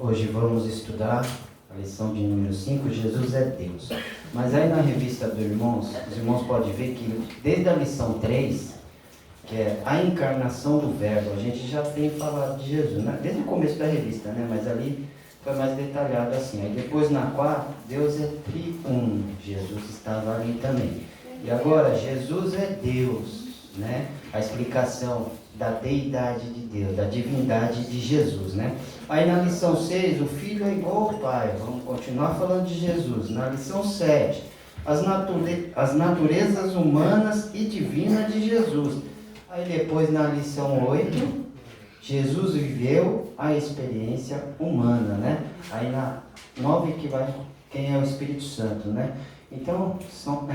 hoje vamos estudar a lição de número 5, Jesus é Deus. Mas aí na revista dos irmãos, os irmãos podem ver que desde a lição 3, que é a encarnação do verbo, a gente já tem falado de Jesus, né? Desde o começo da revista, né? Mas ali foi mais detalhado assim. Aí depois na 4, Deus é triuno, Jesus estava ali também. E agora, Jesus é Deus, né? A explicação da deidade de Deus, da divindade de Jesus, né? Aí na lição 6, o Filho é igual ao Pai. Vamos continuar falando de Jesus. Na lição 7, as naturezas humanas e divinas de Jesus. Aí depois na lição 8, Jesus viveu a experiência humana, né? Aí na 9 que vai quem é o Espírito Santo, né? Então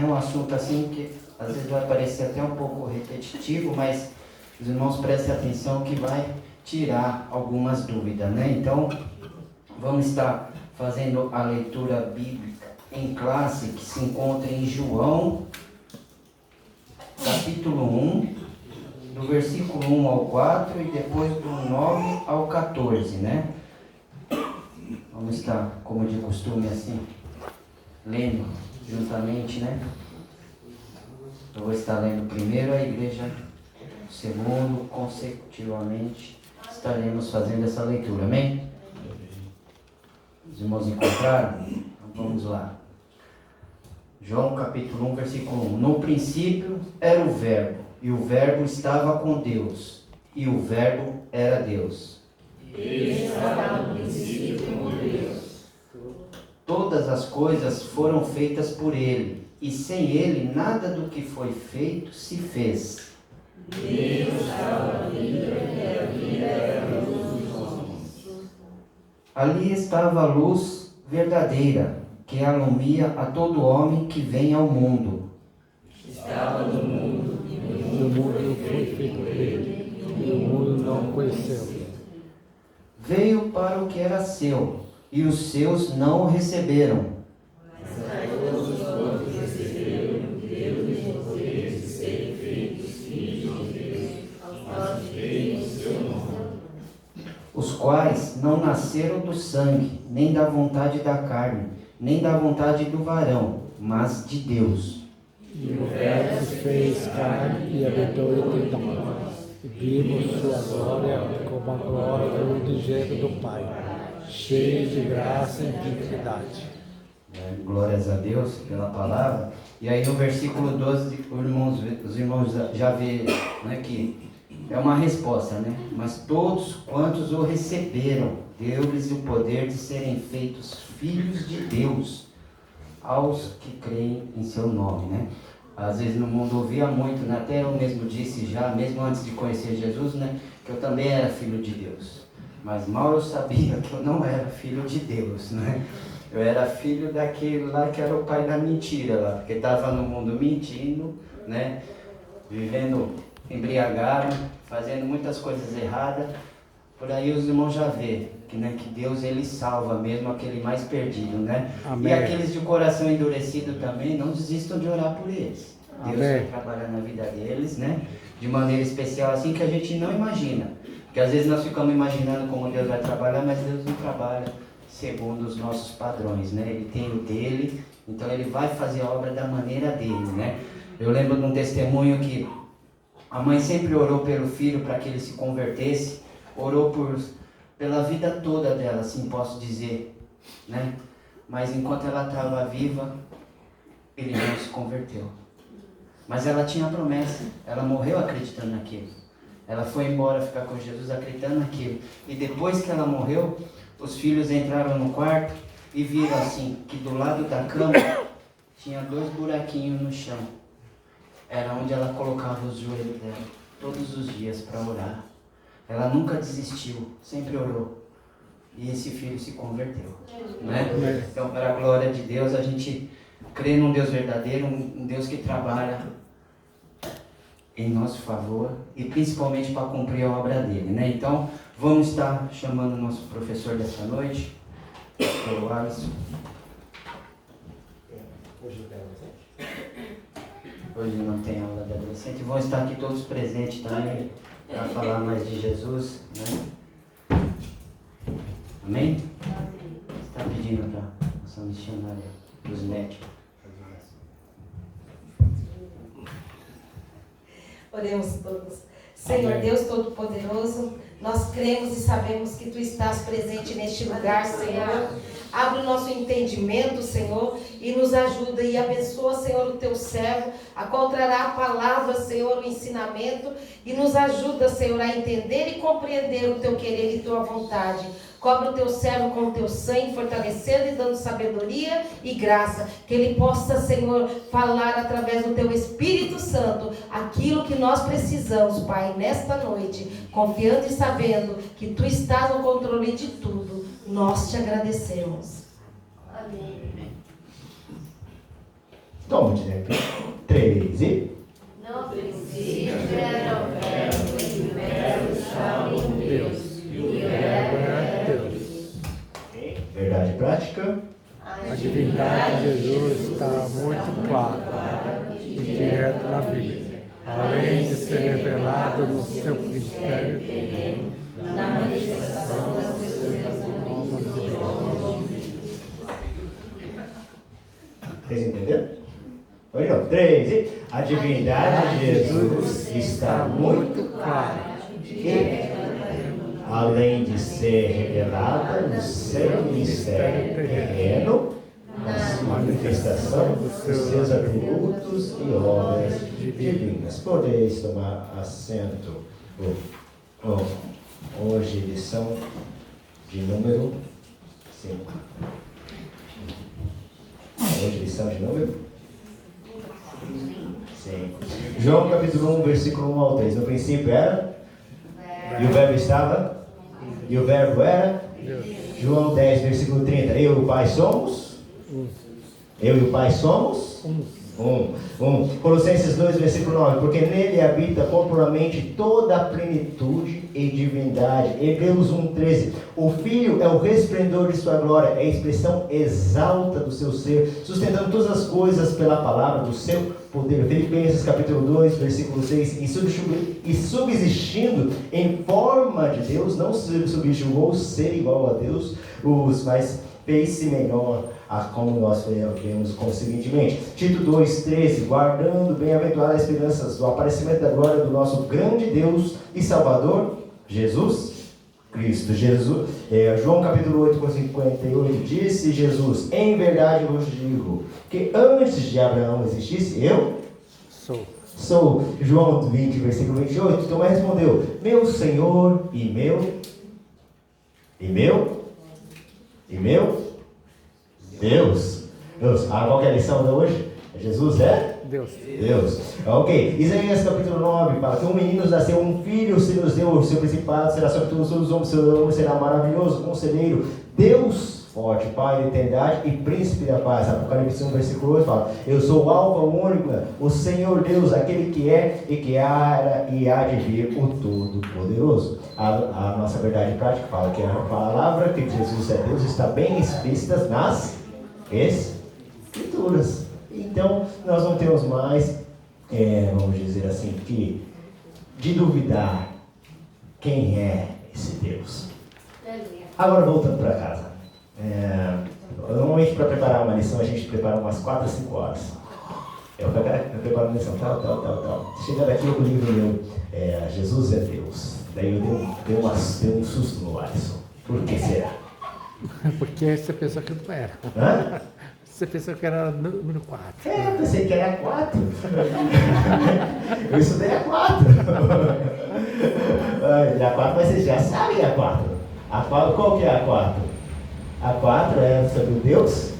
é um assunto assim que às vezes vai parecer até um pouco repetitivo, mas os irmãos prestem atenção que vai tirar algumas dúvidas, né? Então vamos estar fazendo a leitura bíblica em classe que se encontra em João, capítulo 1, do versículo 1 ao 4 e depois do 9 ao 14, né? Vamos estar, como de costume, assim, lendo juntamente, né? Eu vou estar lendo primeiro a igreja, segundo, consecutivamente, estaremos fazendo essa leitura, amém? Os irmãos encontraram? Então vamos lá. João capítulo 1, versículo 1. No princípio era o verbo, e o verbo estava com Deus, e o verbo era Deus. Ele estava no princípio com Deus. Todas as coisas foram feitas por ele, e sem ele nada do que foi feito se fez. Deus estava vida, e a vida era a luz dos homens. Ali estava a luz verdadeira, que alumia a todo homem que vem ao mundo. Estava no mundo, E o mundo foi feito por ele, e o mundo não o conheceu. Veio para o que era seu, e os seus não o receberam. mas a todos quantos receberam, Deus lhes poder de serem feitos filhos de Deus, aos que creem no seu nome. Os quais não nasceram do sangue, nem da vontade da carne, nem da vontade do varão, mas de Deus. E o Verbo se fez carne e habitou entre nós. E vimos sua glória como a glória do unigênito do Pai, cheio de graça e dignidade. Glórias a Deus pela palavra. E aí no versículo 12, os irmãos já vê, né, que é uma resposta, né? Mas todos quantos o receberam, deu-lhes o poder de serem feitos filhos de Deus, aos que creem em seu nome, né? Às vezes no mundo ouvia muito, né? Até eu mesmo disse já, mesmo antes de conhecer Jesus, né? Que eu também era filho de Deus. Mas mal eu sabia que eu não era filho de Deus, né? Eu era filho daquele lá que era o pai da mentira lá, porque estava no mundo mentindo, né? Vivendo embriagado, fazendo muitas coisas erradas. Por aí os irmãos já vê que, né, que Deus ele salva mesmo aquele mais perdido, né? Amém. E aqueles de coração endurecido também, não desistam de orar por eles. Deus Amém. vai trabalhar na vida deles, né? De maneira especial, assim que a gente não imagina. Porque às vezes nós ficamos imaginando como Deus vai trabalhar, mas Deus não trabalha segundo os nossos padrões, né? Ele tem o dele, então ele vai fazer a obra da maneira dele, né? Eu lembro de um testemunho que a mãe sempre orou pelo filho para que ele se convertesse, orou pela vida toda dela, assim posso dizer, né? Mas enquanto ela estava viva, ele não se converteu. Mas ela tinha a promessa, ela morreu acreditando naquilo. Ela foi embora ficar com Jesus acreditando naquilo. E depois que ela morreu, os filhos entraram no quarto e viram assim, que do lado da cama tinha 2 buraquinhos no chão. Era onde ela colocava os joelhos dela, todos os dias para orar. Ela nunca desistiu, sempre orou. E esse filho se converteu, né? Então, para a glória de Deus, a gente crê num Deus verdadeiro, um Deus que trabalha em nosso favor e principalmente para cumprir a obra dele, né? Então, vamos estar chamando o nosso professor dessa noite, o Alisson. Hoje não tem aula de adolescente, vão estar aqui todos presentes também para falar mais de Jesus, né? Amém? pedindo para nossa missionária dos médicos. Oremos todos. Senhor Amém. Deus Todo-Poderoso, nós cremos e sabemos que Tu estás presente neste lugar, Senhor. Abre o nosso entendimento, Senhor, e nos ajuda e abençoa, Senhor, o Teu servo, a qual trará a palavra, Senhor, o ensinamento, e nos ajuda, Senhor, a entender e compreender o Teu querer e Tua vontade. Cobre o Teu servo com o Teu sangue, fortalecendo e dando sabedoria e graça, que ele possa, Senhor, falar através do Teu Espírito Santo aquilo que nós precisamos, Pai, nesta noite, confiando e sabendo que Tu estás no controle de tudo. Nós Te agradecemos. Amém. Toma de repente. 3 e... No princípio era o verbo, e o verbo estava com Deus, e o verbo era Deus. Verdade prática. A divindade de Jesus está muito clara e direto na Bíblia, além de ser revelado no seu ministério Na manifestação das pessoas Vocês entenderam? Oi, não. 3 e... A divindade de Jesus está muito clara e, além de ser revelada no seu ministério terreno, na manifestação dos seus atributos e obras divinas. Podeis tomar assento. Hoje, lição de número 5. Hoje, lição de número 5. João capítulo 1, versículo 1 ao 3. No princípio era, e o verbo estava, e o verbo era. João 10, versículo 30. Eu e o Pai somos? Eu e o Pai somos? Colossenses 2, versículo 9. Porque nele habita corporalmente toda a plenitude e divindade. Hebreus 1, 13. O Filho é o resplendor de sua glória, é a expressão exalta do seu ser, sustentando todas as coisas pela palavra do seu poder. Filipenses capítulo 2, versículo 6. E subsistindo em forma de Deus, não subjugou ser igual a Deus, mas fez-se menor, como nós vemos conseguintemente. Tito 2,13, guardando bem-aventurada a esperança do aparecimento da glória do nosso grande Deus e Salvador, Jesus Cristo. João capítulo 8, 58, disse Jesus: em verdade vos digo, que antes de Abraão existisse, eu sou. João 20, versículo 28, Tomé respondeu: meu Senhor e meu Deus. Qual que é a lição de hoje? Jesus é? Deus. Ok. Isaías capítulo 9 fala que um menino nos nasceu, um filho se nos deu, o seu principado será sobre todos os homens, seu nome será maravilhoso, conselheiro, Deus forte, Pai da eternidade e príncipe da paz. Apocalipse 1, versículo 8 fala: eu sou o Alfa, o único, o Senhor Deus, aquele que é e que era e há de vir, o Todo-Poderoso. A nossa verdade prática fala que a palavra que Jesus é Deus está bem explícita nas Escrituras. Então, nós não temos mais, vamos dizer assim, de duvidar quem é esse Deus. Agora, voltando para casa. Normalmente, para preparar uma lição, a gente prepara umas 4 a 5 horas. Eu preparo uma lição, tal. Chega daqui, o livro meu, Jesus é Deus. Daí eu dei um susto no Alisson. Por que será? Porque você pensou que não era. Hã? Você pensou que era número 4. Eu pensei que era 4. Eu estudei a 4. A 4, mas vocês já sabem a 4. Qual que é a 4? A 4 é sobre o Deus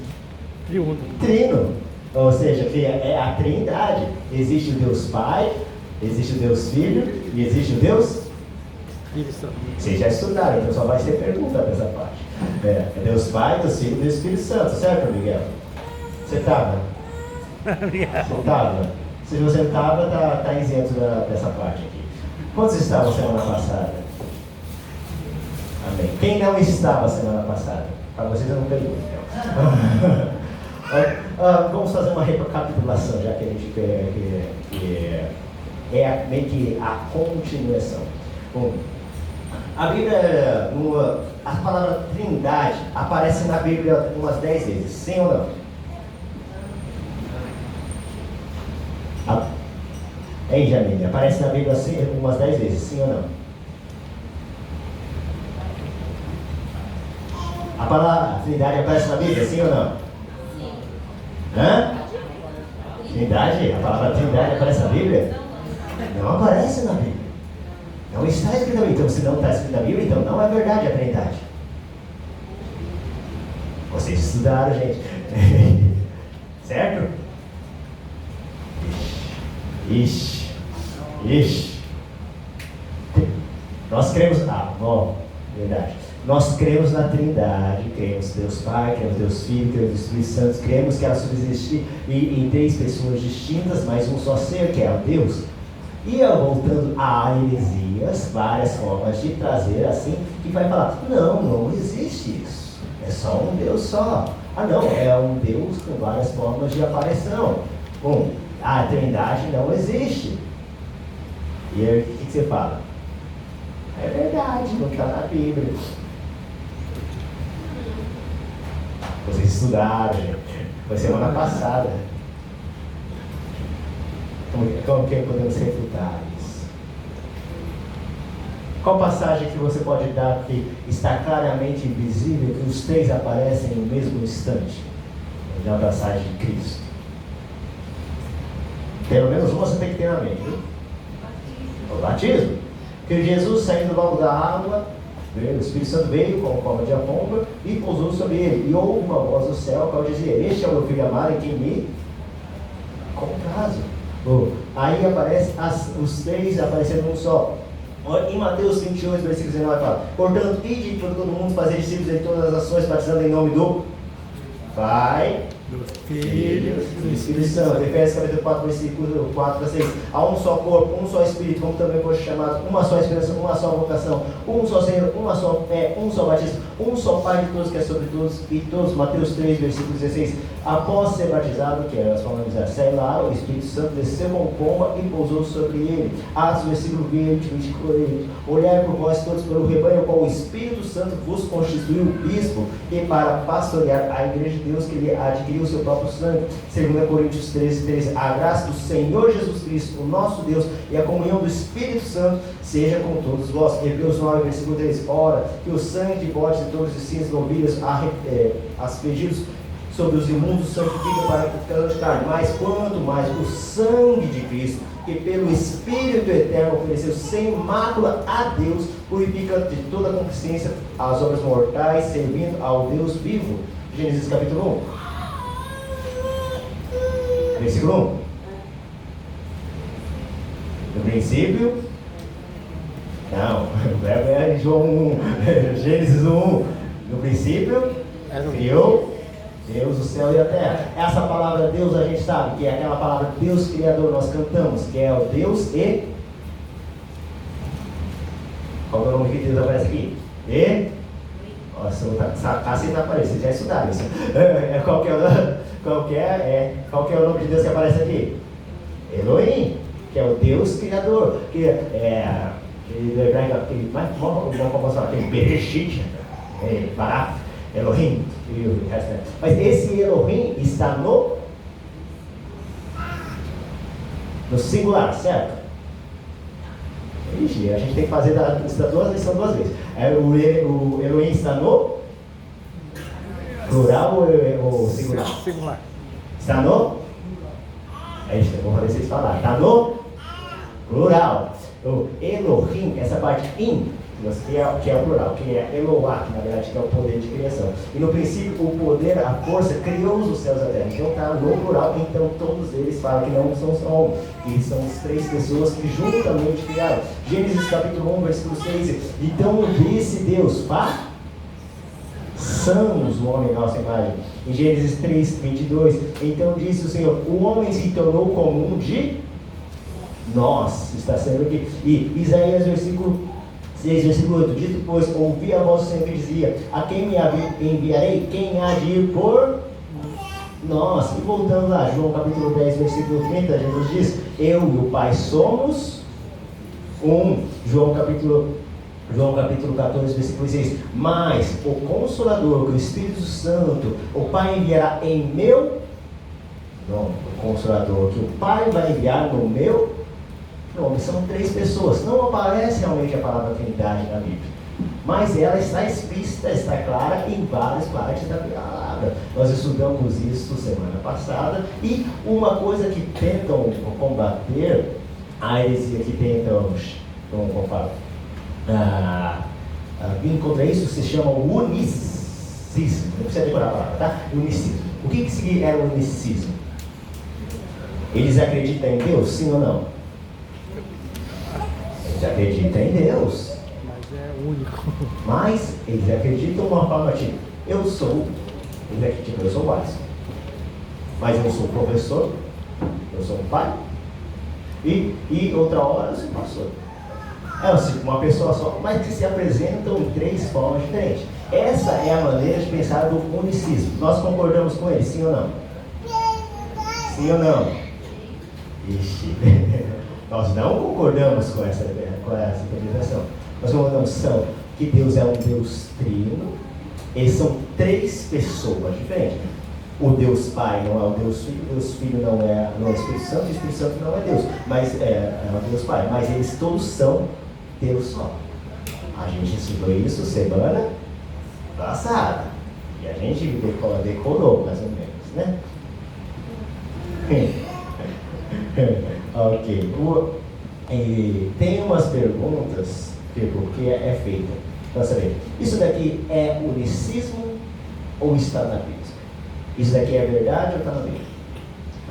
Trino. Ou seja, que é a Trindade. Existe o Deus Pai, existe o Deus Filho e existe o Deus... Vocês já estudaram, então só vai ser pergunta dessa parte. É Deus Pai, Deus Filho e Deus Espírito Santo, certo, Miguel? Você estava? Você estava? Se você não estava, está isento dessa parte aqui. Quantos estavam semana passada? Amém. Quem não estava semana passada? Para vocês eu não pergunto. Vamos fazer uma recapitulação, já que a gente é meio que a continuação. Bom, A Bíblia, a palavra trindade aparece na Bíblia umas 10 vezes, sim ou não? Ei, Janine, aparece na Bíblia umas 10 vezes, sim ou não? A palavra trindade aparece na Bíblia, sim ou não? Sim. Hã? Trindade? A palavra trindade aparece na Bíblia? Não aparece na Bíblia. Não está escrito na Bíblia. Então, se não está escrito na Bíblia, então não é verdade a trindade. Vocês estudaram, gente. Certo? Ixi. Nós cremos. Verdade. Nós cremos na Trindade, cremos Deus Pai, cremos Deus Filho, cremos Espírito Santo, cremos que ela subsiste em 3 pessoas distintas, mas um só ser, que é o Deus. E voltando a heresias, várias formas de trazer assim, que vai falar, não existe isso, é só um Deus só. Não, é um Deus com várias formas de aparição. A Trindade não existe. E aí, o que você fala? É verdade, não está na Bíblia. Vocês estudaram, gente. Foi semana passada. Como que podemos refutar isso? Qual passagem que você pode dar que está claramente visível que os 3 aparecem no mesmo instante? Na passagem de Cristo. Pelo menos uma você tem que ter na mente, viu? O batismo. Que Jesus saindo logo da água, o Espírito Santo veio com forma de pomba e pousou sobre ele. E houve uma voz do céu que dizia: este é o meu filho amado em quem me comprazo. Aí aparece os 3 aparecendo num só. Em Mateus 28, versículo 19 fala: portanto, ide por todo mundo, fazer discípulos em todas as nações, batizando em nome do Pai, do Filho e do Espírito Santo. Efésios capítulo 4, versículo 4 a 6. Há um só corpo, um só Espírito, como também foi chamado, uma só esperança, uma só vocação, um só Senhor, uma só fé, um só batismo, um só Pai de todos, que é sobre todos e todos. Mateus 3, versículo 16. Após ser batizado, que nós falamos já, saiu lá, o Espírito Santo desceu com pomba e pousou sobre ele. Atos, versículo 20, 24. Olhai por vós todos pelo rebanho, qual o Espírito Santo vos constituiu bispo, e para pastorear a igreja de Deus, que ele adquiriu o seu próprio sangue. 2 Coríntios 13, 13. A graça do Senhor Jesus Cristo, o nosso Deus, e a comunhão do Espírito Santo seja com todos vós. Hebreus 9, versículo 3. Ora, que o sangue de bodes e touros e cinzas de ovelhas aspergidos sobre os imundos santifica para a purificação de carne, mas quanto mais o sangue de Cristo, que pelo Espírito Eterno ofereceu sem mácula a Deus, purifica de toda consciência as obras mortais, servindo ao Deus vivo. Gênesis capítulo 1, versículo 1. No princípio, não, o verbo é João 1, Gênesis 1. No princípio, criou Deus, o céu e a terra. Essa palavra Deus a gente sabe que é aquela palavra Deus Criador, nós cantamos, que é o Deus e... Qual é o nome que Deus aparece aqui? Nossa, assim não aparece, vocês já estudaram isso. Qual que é o nome de Deus que aparece aqui? Elohim, que é o Deus Criador, que é aquele Bereshit, Bará, Elohim, mas esse Elohim está no singular, certo? Ixi, a gente tem que fazer duas vezes. O Elohim está no plural ou singular? Singular. Está no? Vou fazer vocês falar. Está no plural. O Elohim, essa parte in, que é o plural, que é Eloá, que na verdade que é o poder de criação. E no princípio, o poder, a força, criou os céus e a terra. Então está no plural, então todos eles falam que não são só um, que são as 3 pessoas que juntamente criaram. Gênesis capítulo 1, versículo 6. Então disse Deus, façamos o homem à nossa imagem. Em Gênesis 3, 22. Então disse o Senhor, o homem se tornou como um de nós. Está sendo aqui. E Isaías versículo 6, versículo 8. Dito, pois, ouvi a voz do Senhor que dizia, a quem me enviarei? Quem há de ir por nós? E voltando lá, João capítulo 10, versículo 30, Jesus diz, eu e o Pai somos um. João João capítulo 14, versículo 6. Mas o Consolador, que o Espírito Santo, o Pai enviará em meu nome. O Consolador, que o Pai vai enviar no meu nome. São 3 pessoas. Não aparece realmente a palavra Trindade na Bíblia, mas ela está explícita, está clara em várias partes da palavra. Nós estudamos isso semana passada. E uma coisa que tentam combater, a heresia que tentam, como falo, contra isso se chama unicismo. Não precisa decorar a palavra, tá? Unicismo. O que é o unicismo? Eles acreditam em Deus, sim ou não? Eles acreditam em Deus, Mas é único. mas eles acreditam de uma forma tipo, eu sou Watson, mas eu sou professor, eu sou um pai, e outra hora eu sou pastor. É assim, uma pessoa só, mas que se apresentam em 3 formas diferentes. Essa é a maneira de pensar do unicismo. Nós concordamos com ele, sim ou não? Sim ou não? Ixi. Nós não concordamos com essa interpretação. Nós concordamos que Deus é um Deus trino. Eles são 3 pessoas diferentes. O Deus Pai não é o Deus Filho não é o Espírito Santo, o Espírito Santo não é Deus, mas é o Deus Pai. Mas eles todos são Deus só. A gente estudou isso semana passada. E a gente decorou mais ou menos, né? Ok. Tem umas perguntas que é feita para saber. Isso daqui é unicismo ou está na Bíblia? Isso daqui é verdade ou está na Bíblia?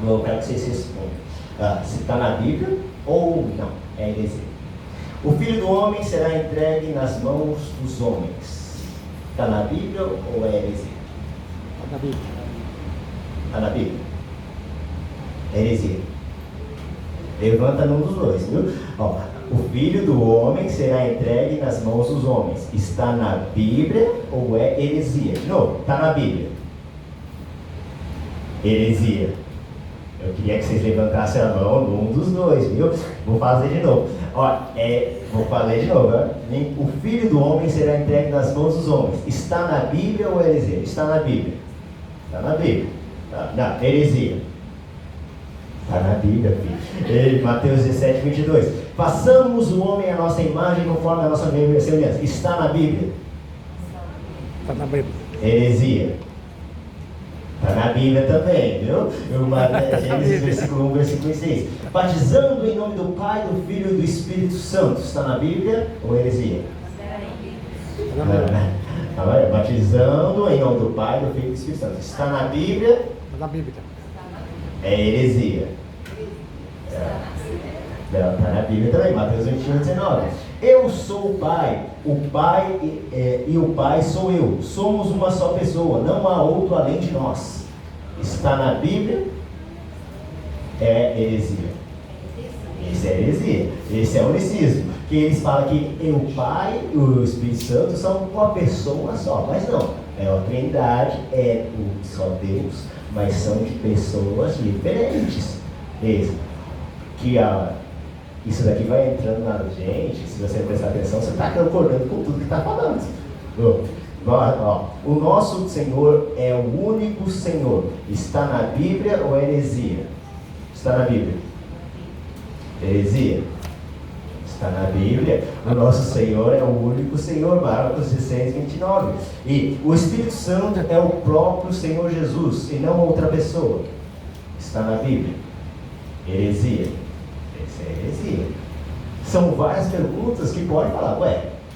Eu quero que vocês respondam. Se está na Bíblia ou não. É heresia. O Filho do Homem será entregue nas mãos dos homens. Está na Bíblia ou é heresia? Está na Bíblia. Está na Bíblia. É heresia. Levanta num dos dois, viu? Ó, o Filho do Homem será entregue nas mãos dos homens. Está na Bíblia ou é heresia? De novo, está na Bíblia. Heresia. Eu queria que vocês levantassem a mão num dos dois, viu? Vou fazer de novo. Ó, vou fazer de novo. Ó. O Filho do Homem será entregue nas mãos dos homens. Está na Bíblia ou é heresia? Está na Bíblia. Está na Bíblia. Não, heresia. Está na Bíblia, filho. Mateus 17, 22. Façamos o homem a nossa imagem conforme a nossa semelhança. Está na Bíblia. Está na Bíblia. Heresia. Está na Bíblia também, viu? Gênesis versículo 1, versículo 6. Batizando em nome do Pai, do Filho e do Espírito Santo. Está na Bíblia ou heresia? Está na Bíblia. Batizando em nome do Pai, do Filho e do Espírito Santo. Está na Bíblia? Está na Bíblia. É heresia. Está na Bíblia também, Mateus 21, 19. Eu sou o Pai e o Pai sou eu. Somos uma só pessoa, não há outro além de nós. Está na Bíblia? É heresia. Esse é heresia. Esse é o unicismo. Que eles falam que o Pai e o Espírito Santo são uma pessoa só, mas não. É a Trindade, é o só Deus, mas são de pessoas diferentes. Isso daqui vai entrando na gente, se você prestar atenção, você está concordando com tudo que está falando. O nosso Senhor é o único Senhor. Está na Bíblia ou é heresia? Está na Bíblia. Heresia. Está na Bíblia. O nosso Senhor é o único Senhor. Marcos 16, 29. E o Espírito Santo é o próprio Senhor Jesus e não outra pessoa. Está na Bíblia. Heresia. Essa é heresia. São várias perguntas que podem falar,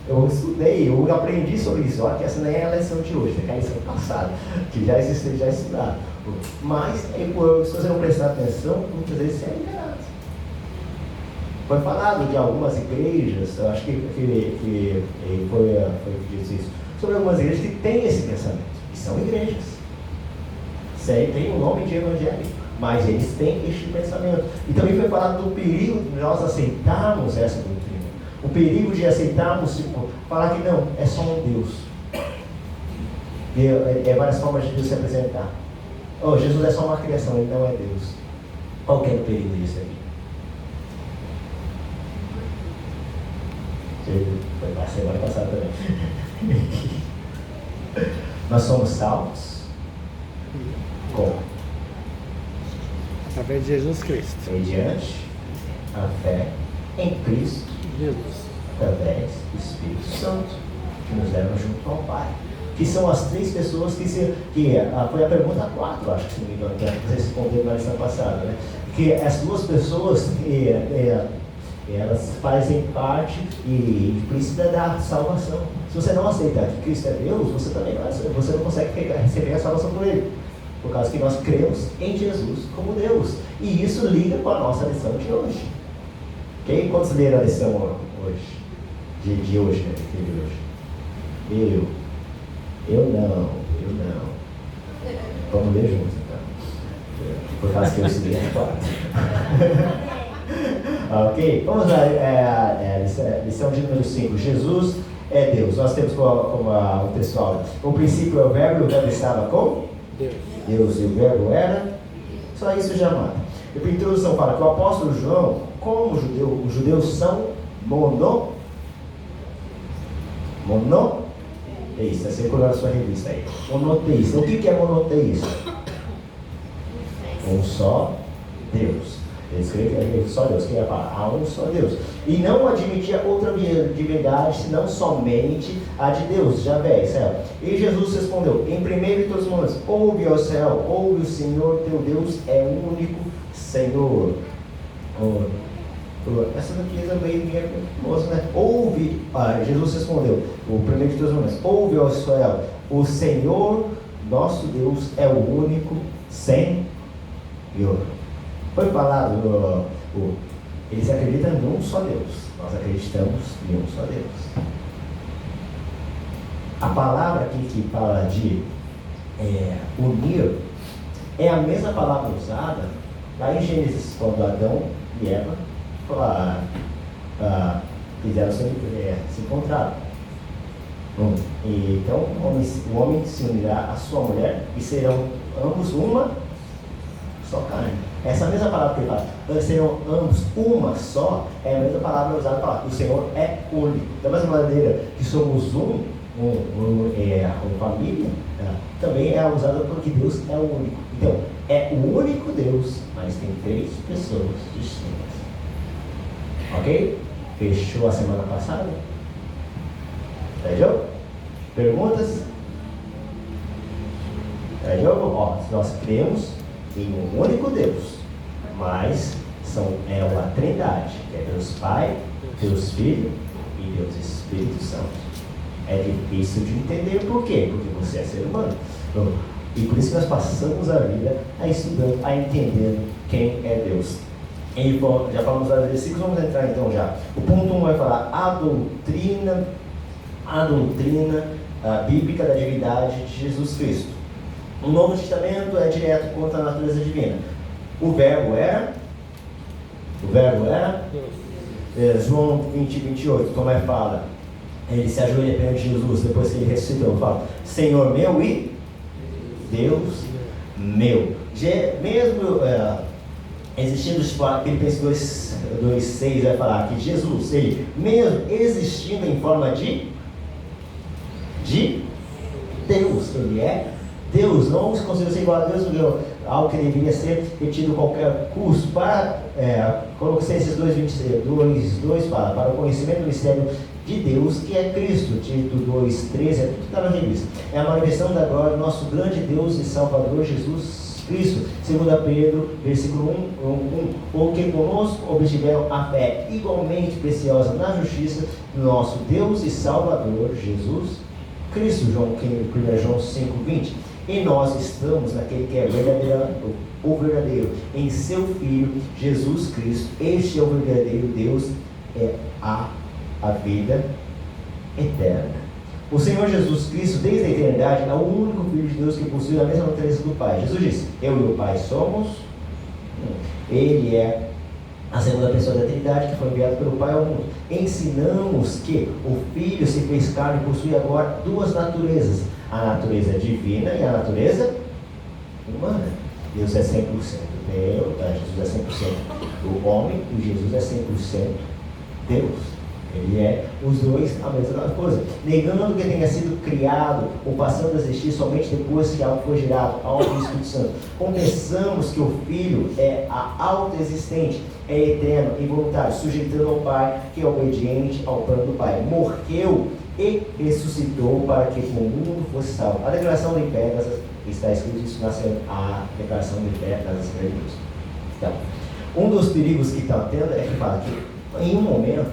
eu estudei, eu aprendi sobre isso. Olha que essa nem é a lição de hoje, é a lição passada, que já existe, já estudado. Mas, se você não prestar atenção, muitas vezes você é enganado. Foi falado de algumas igrejas, eu acho que foi dito isso, sobre algumas igrejas que têm esse pensamento, que são igrejas. Tem o nome de evangélico, mas eles têm este pensamento. E também foi falado do perigo de nós aceitarmos essa doutrina. O perigo de aceitarmos, falar que não, é só um Deus. É várias formas de Deus se apresentar. Jesus é só uma criação, ele não é Deus. Qual que é o perigo disso aqui? Foi na semana passada também. Nós somos salvos. Como? Através de Jesus Cristo. Mediante a fé em Cristo, Jesus. através do Espírito Santo, que nos leva junto ao Pai. Que são as três pessoas foi a pergunta 4, acho que se não me engano, que vocês responderam na lição passada, né? Que as duas pessoas, elas fazem parte implícita da salvação. Se você não aceitar que Cristo é Deus, você também você não consegue receber a salvação por Ele. Por causa que nós cremos em Jesus como Deus. E isso liga com a nossa lição de hoje. Ok? Quantos leram a lição hoje? De hoje, né? De hoje. Eu não. Vamos ler juntos, então. Por causa que eu estudei a 4. Ok? Vamos lá, lição de número 5. Jesus é Deus. Nós temos como o pessoal, o princípio é o verbo, e o verbo estava com Deus, e o verbo era. Só isso já mata. E a introdução fala que o apóstolo João, como os judeus são monoteísta, circular a sua revista aí. Monoteísta. O que é monoteísta? Um só Deus. Ele escreve que é só Deus, que ia falar, há um só Deus. E não admitia outra divindade, senão somente a de Deus, Javé, Israel. E Jesus respondeu, em primeiro de todos os momentos, ouve, ó Israel, ouve, o Senhor teu Deus é o único Senhor. Essa daqui também é famosa, né? Ouve, Jesus respondeu, o primeiro de todos os momentos, ouve, ó Israel, o Senhor nosso Deus é o único Senhor. Foi falado, eles acreditam num só Deus, nós acreditamos em um só Deus. A palavra aqui que fala de unir é a mesma palavra usada lá em Gênesis, quando Adão e Eva fizeram se encontraram. Então o homem se unirá à sua mulher e serão ambos uma só carne. Essa mesma palavra que ele fala, serão ambos uma só, é a mesma palavra usada para falar, o Senhor é único. Da mesma maneira que somos uma família, também é usada porque Deus é o único. Então, é o único Deus, mas tem três pessoas distintas. Ok? Fechou a semana passada? Fechou? Perguntas? Fechou? Nós cremos em um único Deus, mas é uma trindade, que é Deus Pai, Deus Filho e Deus Espírito Santo. É difícil de entender por quê? Porque você é ser humano. E por isso que nós passamos a vida estudando, a entender quem é Deus. E já falamos dos versículos, vamos entrar então já. O ponto 1 vai falar a doutrina bíblica da divindade de Jesus Cristo. O Novo Testamento é direto contra a natureza divina. O verbo era João 20, 28, Tomé fala, ele se ajoelha perante Jesus, depois que ele ressuscitou, fala, Senhor meu e Deus meu. Mesmo existindo, Filipenses 2,6 vai falar que Jesus, ele mesmo existindo em forma de Deus, ele é Deus, não se considera ser igual a Deus, algo que deveria ser retido a qualquer custo. Colossenses 2,2 fala, para o conhecimento do mistério de Deus, que é Cristo. Tito 2,13, tudo que está na revista. É a manifestação da glória do nosso grande Deus e Salvador Jesus Cristo. 2 Pedro, versículo 1, porque conosco obtiveram a fé igualmente preciosa na justiça do nosso Deus e Salvador Jesus Cristo. 1 João 5,20. E nós estamos naquele que é o verdadeiro, em seu Filho, Jesus Cristo. Este é o verdadeiro Deus, é a vida eterna. O Senhor Jesus Cristo, desde a eternidade, é o único Filho de Deus que possui a mesma natureza do Pai. Jesus disse, eu e o Pai somos. Ele é a segunda pessoa da Trindade que foi enviada pelo Pai ao mundo. Ensinamos que o Filho se fez carne e possui agora duas naturezas, a natureza divina e a natureza humana. Deus é 100% Deus, Jesus é 100% o homem e Jesus é 100% Deus. Ele é os dois a mesma coisa. Negando que tenha sido criado ou passando a existir somente depois que algo foi gerado, algo do Espírito Santo. Confessamos que o Filho é a autoexistente, é eterno, involuntário, sujeitando ao Pai, que é obediente ao plano do Pai. Morreu e ressuscitou para que o mundo fosse salvo. A declaração de Pedras, está escrito isso na declaração de Pedras, então, um dos perigos que está tendo é que fala que em um momento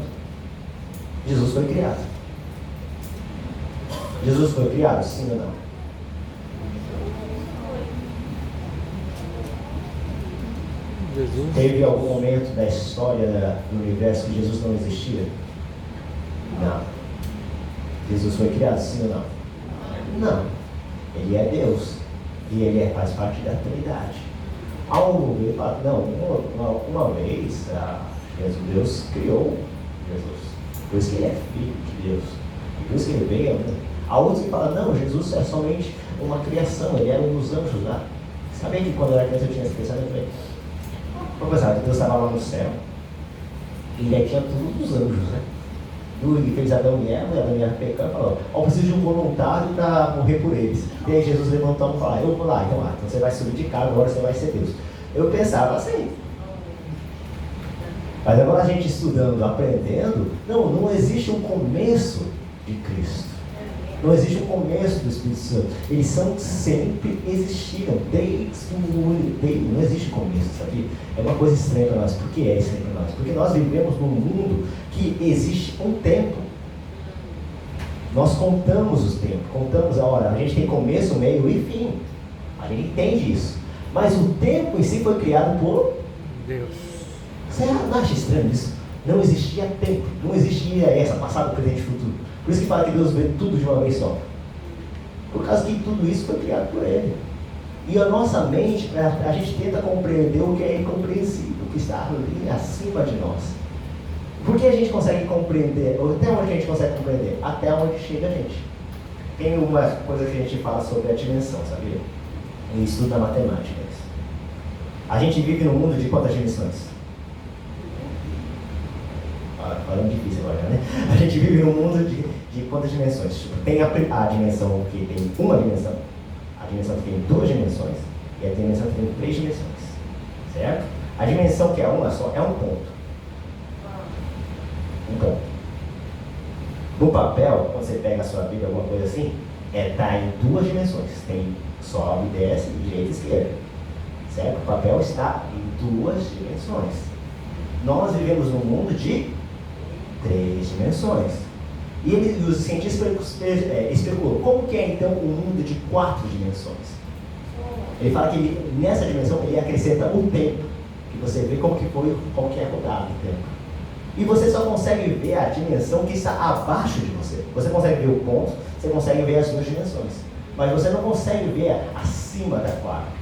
Jesus foi criado. Jesus foi criado, sim ou não? Jesus. Teve algum momento da história do universo que Jesus não existia? Não. Jesus foi criado, sim ou não? Não. Ele é Deus. E ele faz parte da Trindade. Ao ver, não, uma vez, Deus criou Jesus. Por isso que ele é filho de Deus. E por isso que ele veio. Há outros que falam, não, Jesus é somente uma criação, ele era um dos anjos lá. Sabia que quando eu era criança eu tinha esse pensamento? Eu pensava que Deus estava lá no céu. E ele tinha tudo dos anjos, né? Ele fez Adão e Eva, e Adão e Eva pecaram e falou, ó, preciso de um voluntário para morrer por eles. E aí Jesus levantou e falou, eu vou lá, então você vai subir de cargo, agora você vai ser Deus. Eu pensava assim. Mas agora a gente estudando, aprendendo, não existe um começo de Cristo. Não existe um começo do Espírito Santo. Eles sempre existiram, não existe começo, sabe? É uma coisa estranha para nós. Por que é estranho para nós? Porque nós vivemos num mundo que existe um tempo. Nós contamos os tempos, contamos a hora. A gente tem começo, meio e fim. A gente entende isso. Mas o tempo em si foi criado por Deus. Você não acha estranho isso? Não existia tempo, não existia passado, presente e futuro. Por isso que fala que Deus vê tudo de uma vez só. Por causa que tudo isso foi criado por Ele. E a nossa mente, a gente tenta compreender o que é incompreensível, o que está ali acima de nós. Por que a gente consegue compreender? Até onde a gente consegue compreender? Até onde chega a gente. Tem uma coisa que a gente fala sobre a dimensão, sabia? Em estudo da matemática. A gente vive num mundo de quantas dimensões? Falando difícil agora, né? A gente vive num mundo de quantas dimensões? Tem a dimensão que tem uma dimensão, a dimensão que tem duas dimensões e a dimensão que tem três dimensões, certo? A dimensão que é uma só é um ponto. Um ponto. No papel, quando você pega a sua Bíblia, alguma coisa assim, está em duas dimensões. Tem sobe, desce, direita e esquerda. Certo? O papel está em duas dimensões. Nós vivemos num mundo de três dimensões. E os cientistas especulam como que é então o mundo de quatro dimensões. Ele fala que nessa dimensão ele acrescenta o tempo, que você vê como que é rodado o tempo. E você só consegue ver a dimensão que está abaixo de você. Você consegue ver o ponto, você consegue ver as duas dimensões, mas você não consegue ver acima da quarta.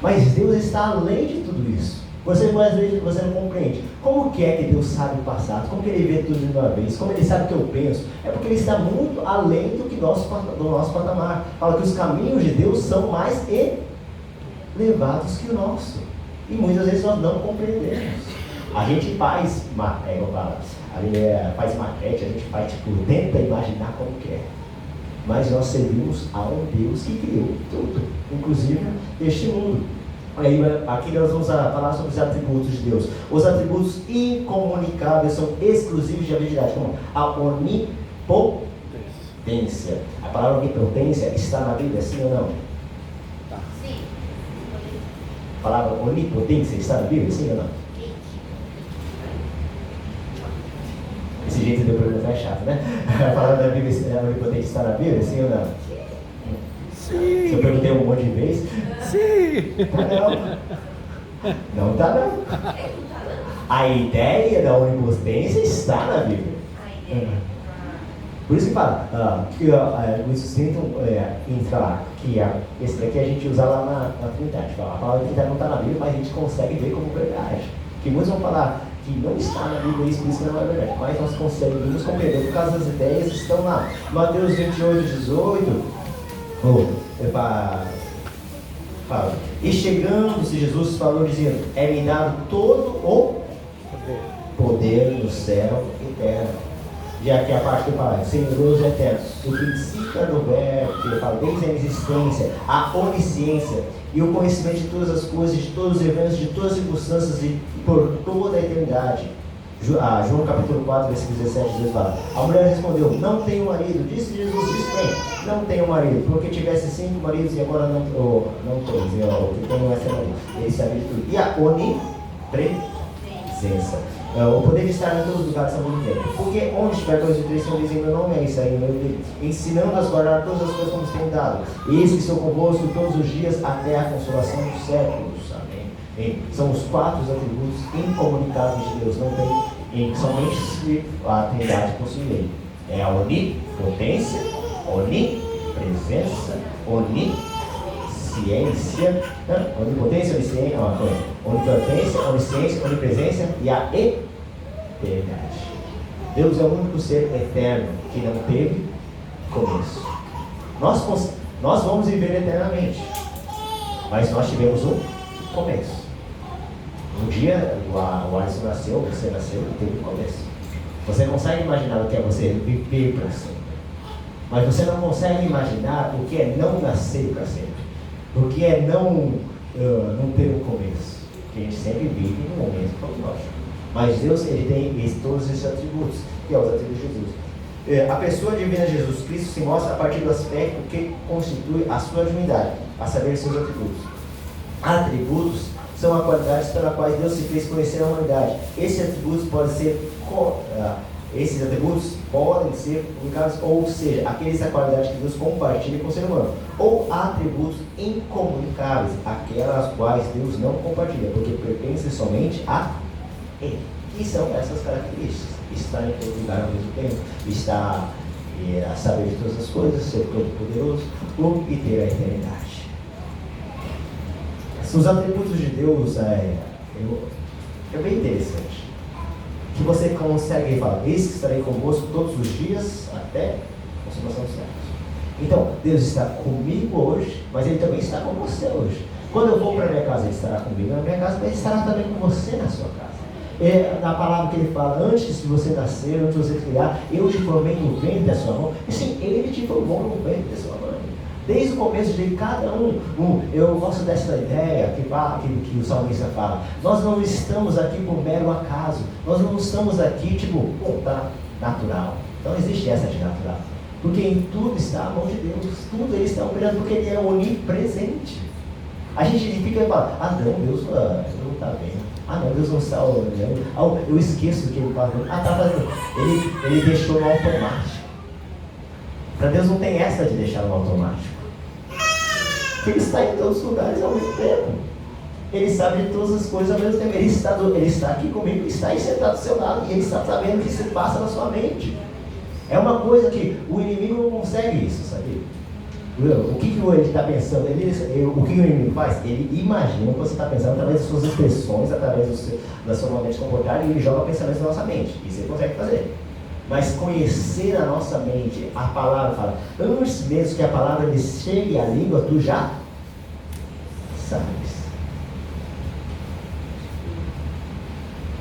Mas Deus está além de tudo isso. Às vezes você não compreende. Como que é que Deus sabe o passado? Como que Ele vê tudo de uma vez? Como Ele sabe o que eu penso? É porque Ele está muito além do nosso patamar. Fala que os caminhos de Deus são mais elevados que o nosso. E muitas vezes nós não compreendemos. A gente faz maquete, a gente tenta imaginar como que é. Mas nós servimos a um Deus que criou tudo, inclusive este mundo. Aí, aqui nós vamos falar sobre os atributos de Deus. Os atributos incomunicáveis são exclusivos de habilidade, como a onipotência. A palavra onipotência está na Bíblia, sim ou não? Sim. A palavra onipotência está na Bíblia, sim ou não? Esse jeito de perguntar é chato, né? A palavra da Bíblia, a onipotência está na Bíblia, sim ou não? Sim. Se eu perguntei um monte de vezes. Sim. Não está não. A ideia da onipotência está na Bíblia. Por isso que fala, muitos tentam falar que esse daqui a gente usa lá na Trindade. A palavra Trindade não está na Bíblia, mas a gente consegue ver como verdade. Que muitos vão falar que não está na Bíblia isso, por isso que não é verdade. Mas nós conseguimos compreender, por causa das ideias que estão lá. Mateus 28, 18. Fala. E chegando-se Jesus falou dizendo, é-me dado todo o poder no céu eterno. Já que a parte que fala, Senhoroso eterno, o princípio do verbo, que fala desde a existência, a onisciência e o conhecimento de todas as coisas, de todos os eventos, de todas as circunstâncias e por toda a eternidade. João capítulo 4, versículo 17, Deus fala: a mulher respondeu, não tenho marido. Disse Jesus, disse bem, não tenho marido, porque tivesse 5 maridos e agora não tens, o que tenho é ser marido. Ele sabia de tudo. E a onipresença, o poder de estar em todos os lugares ao mesmo tempo. Porque onde estiver 2 ou 3 senhores em meu nome, é isso aí, meu Deus, ensinando a guardar todas as coisas como se tem dado. Eis que estou convosco todos os dias até a consolação dos séculos. São os 4 atributos incomunicáveis de Deus, não tem somente a Trindade possui. É a onipotência, onipresença, onisciência, onipotência, onipotência, onisciência, onipresença e a eternidade. Deus é o único ser eterno que não teve começo. Nós vamos viver eternamente, mas nós tivemos um começo. Um dia o Alisson nasceu, você nasceu e teve um começo. Você consegue imaginar o que é você viver para sempre, mas você não consegue imaginar o que é não nascer para sempre, o que é não ter um começo. Porque a gente sempre vive num momento cronológico. Mas Deus, ele tem todos esses atributos, que é os atributos de Jesus. A pessoa divina de Jesus Cristo se mostra a partir do aspecto que constitui a sua divindade, a saber, seus atributos. Atributos são as qualidades pelas quais Deus se fez conhecer a humanidade. Esses atributos podem ser comunicados, ou seja, aqueles da qualidade que Deus compartilha com o ser humano, ou atributos incomunicáveis, aquelas quais Deus não compartilha, porque pertencem somente a Ele. Que são essas características: estar em todo lugar ao mesmo tempo, estar a saber de todas as coisas, ser todo-poderoso e ter a eternidade. Os atributos de Deus é bem interessante. Que você consegue falar: eis que estarei convosco todos os dias até a consumação dos séculos. Então, Deus está comigo hoje, mas Ele também está com você hoje. Quando eu vou para a minha casa, Ele estará comigo na minha casa, mas Ele estará também com você na sua casa. Na palavra que Ele fala: antes de você nascer, antes de você criar, eu te formei no ventre da sua mão. E sim, Ele te formou no ventre da sua mãe. Desde o começo de cada eu gosto dessa ideia que o salmista fala: nós não estamos aqui por mero acaso, nós não estamos aqui tá natural. Não existe essa de natural, porque em tudo está a mão de Deus, tudo Ele está operando, porque Ele é onipresente. A gente fica e fala: não, Deus não está vendo, não, Deus não está olhando, eu esqueço do que Ele faz, está fazendo. Ele deixou no automático. Para Deus não tem essa de deixar no automático. Ele está em todos os lugares ao mesmo tempo. Ele sabe de todas as coisas ao mesmo tempo. Ele está aqui comigo, está aí sentado do seu lado, e Ele está sabendo o que se passa na sua mente. É uma coisa que o inimigo não consegue isso, sabe? O que ele está pensando? O que o inimigo faz? Ele imagina o que você está pensando através das suas expressões, através da sua maneira de comportar, e ele joga pensamentos na nossa mente. Isso ele consegue fazer. Mas conhecer a nossa mente, a palavra fala: antes mesmo que a palavra lhe chegue à língua, tu já sabes.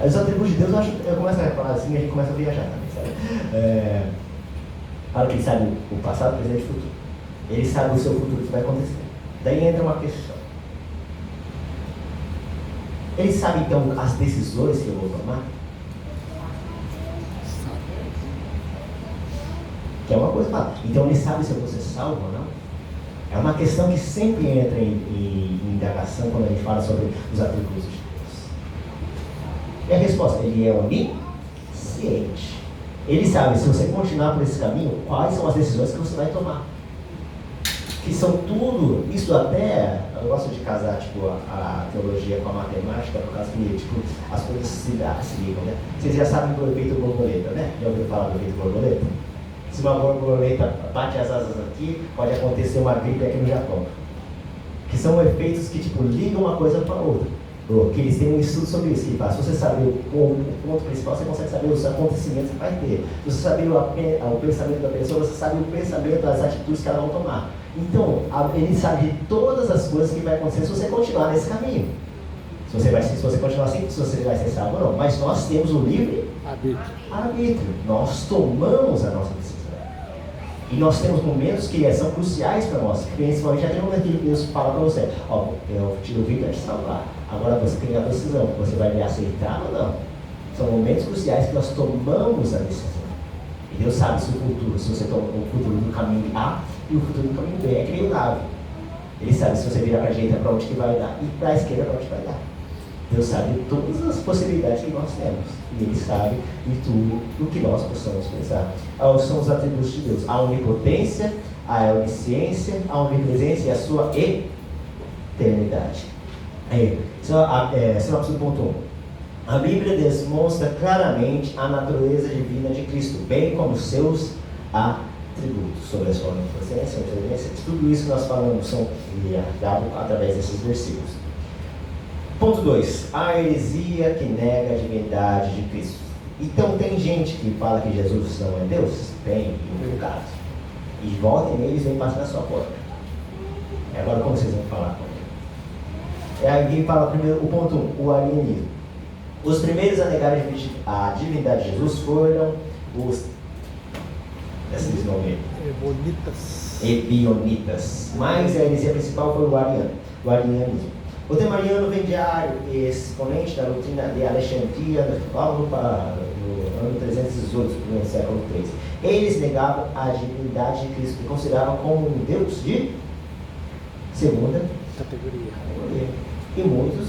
Os atributos de Deus, eu começo a falar assim, a gente começa a viajar também, sabe? Fala que ele sabe o passado, o presente e o futuro. Ele sabe o seu futuro que vai acontecer. Daí entra uma questão. Ele sabe então as decisões que eu vou tomar? Que é uma coisa fala. Então ele sabe se eu vou ser salvo ou não? É uma questão que sempre entra em indagação quando a gente fala sobre os atributos de Deus. E a resposta: ele é onisciente. Ele sabe, se você continuar por esse caminho, quais são as decisões que você vai tomar. Que são tudo, isso até, eu gosto de casar a teologia com a matemática, por causa que as coisas se ligam, né? Vocês já sabem do efeito borboleta, né? Já ouviram falar do efeito borboleta? Se uma borboleta bate as asas aqui, pode acontecer uma gripe aqui no Japão. Que são efeitos que ligam uma coisa com a outra. Que eles têm um estudo sobre isso, que faz. Se você saber o ponto principal, você consegue saber os acontecimentos que vai ter. Se você saber o pensamento da pessoa, você sabe o pensamento, as atitudes que ela vai tomar. Então, ele sabe de todas as coisas que vai acontecer se você continuar nesse caminho. Se você continuar assim, se você vai ser salvo ou não. Mas nós temos o livre arbítrio. Nós tomamos a nossa decisão. E nós temos momentos que são cruciais para nós. Principalmente até no momento que Deus fala para você: ó, eu te ouvi para te salvar. Agora você tem a decisão. Você vai me aceitar ou não? São momentos cruciais que nós tomamos a decisão. E Deus sabe se o futuro, se você toma o futuro no caminho A e o futuro no caminho B. É que nem o nave. Ele sabe se você virar para a direita para onde que vai dar e para a esquerda para onde vai dar. Deus sabe todas as possibilidades que nós temos. E Ele sabe de tudo o que nós possamos pensar. São os atributos de Deus: a onipotência, a onisciência, a onipresença e a sua eternidade. Sinopse do ponto 1. A Bíblia demonstra claramente a natureza divina de Cristo, bem como seus atributos. Sobre a sua onipotência, tudo isso que nós falamos são dados através desses versículos. Ponto 2. A heresia que nega a divindade de Cristo. Então tem gente que fala que Jesus não é Deus? Tem, em um caso. E volta e meia eles vêm passar na sua porta. Agora como vocês vão falar com ele? Aí fala primeiro o ponto 1, o arianismo. Os primeiros a negar a divindade de Jesus foram os ebionitas. Mas a heresia principal foi o arianismo. O tema ariano vem de Ario, exponente da doutrina de Alexandria, logo no ano 318, no século III. Eles negavam a divindade de Cristo e consideravam como um Deus de segunda categoria. E muitos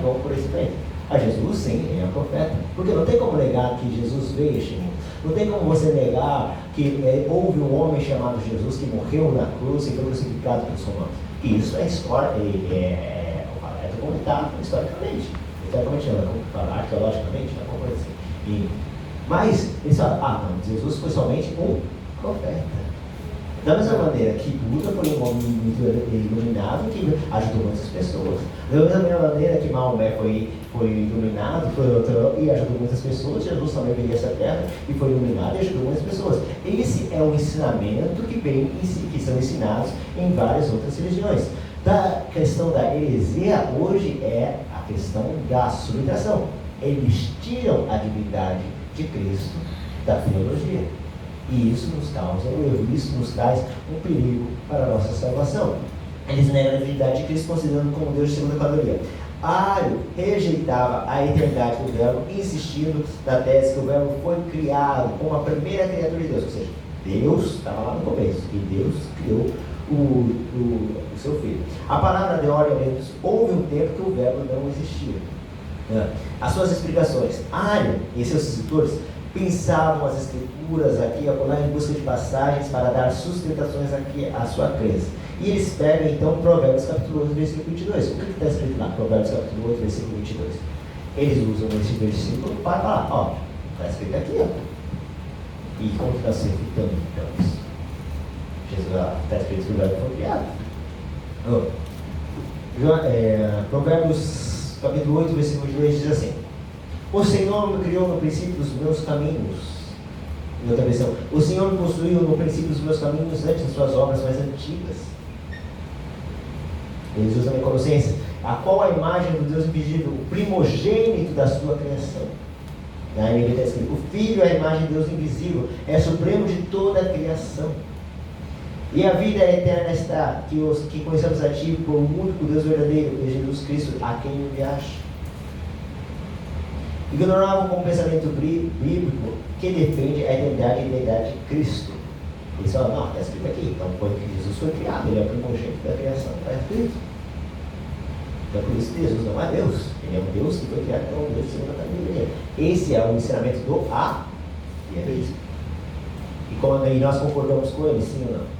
vão por esse bem. A Jesus, sim, ele é um profeta. Porque não tem como negar que Jesus veio a este mundo. Não tem como você negar que houve um homem chamado Jesus que morreu na cruz e foi crucificado pelos romanos. E isso é história, é documentado historicamente. Historicamente não, como falar arqueologicamente, alguma coisa assim. Mas eles falam: não, Jesus foi somente um profeta. Da mesma maneira que Buda foi um homem muito iluminado que ajudou muitas pessoas. Da mesma maneira que Maomé foi iluminado e ajudou muitas pessoas, Jesus também veio a essa terra e foi iluminado e ajudou muitas pessoas. Esse é um ensinamento que são ensinados em várias outras religiões. Da questão da heresia hoje é a questão da subtração. Eles tiram a divindade de Cristo da teologia. E isso nos causa um erro, isso nos traz um perigo para a nossa salvação. Eles negam a divindade de Cristo considerando como Deus de segunda categoria. Ario rejeitava a eternidade do Verbo, insistindo na tese que o Verbo foi criado como a primeira criatura de Deus. Ou seja, Deus estava lá no começo e Deus criou o seu filho. A palavra de Orientes, houve um tempo que o Verbo não existia. As suas explicações: Ario e seus escritores pensavam as escrituras aqui e acolá em busca de passagens para dar sustentações aqui à sua crença. E eles pegam então Provérbios capítulo 8, versículo 22. O que está escrito lá? Provérbios capítulo 8, versículo 22. Eles usam esse versículo para falar: ó, está escrito aqui, ó. E como está sendo então isso? Jesus está escrito que o verbo foi criado. Provérbios capítulo 8, versículo 22 diz assim: o Senhor me criou no princípio dos meus caminhos. Em outra versão: o Senhor me construiu no princípio dos meus caminhos antes das suas obras mais antigas. Eles usam em Colossenses: a qual a imagem do Deus invisível, o primogênito da sua criação. Na NVI está escrito: o Filho é a imagem de Deus invisível, é supremo de toda a criação. E a vida eterna está, que conheçamos a Ti por um único Deus verdadeiro, e Jesus Cristo, a quem enviaste. Ignoravam com o pensamento bíblico que defende a eternidade e a identidade de Cristo. Eles falam: não, está escrito aqui, então foi que Jesus foi criado, ele é o primogênito da criação, está escrito. Então por isso que Jesus não é Deus, ele é um Deus que foi criado como Deus de segunda categoria. Esse é o ensinamento do arianismo. E nós concordamos com ele, sim ou não?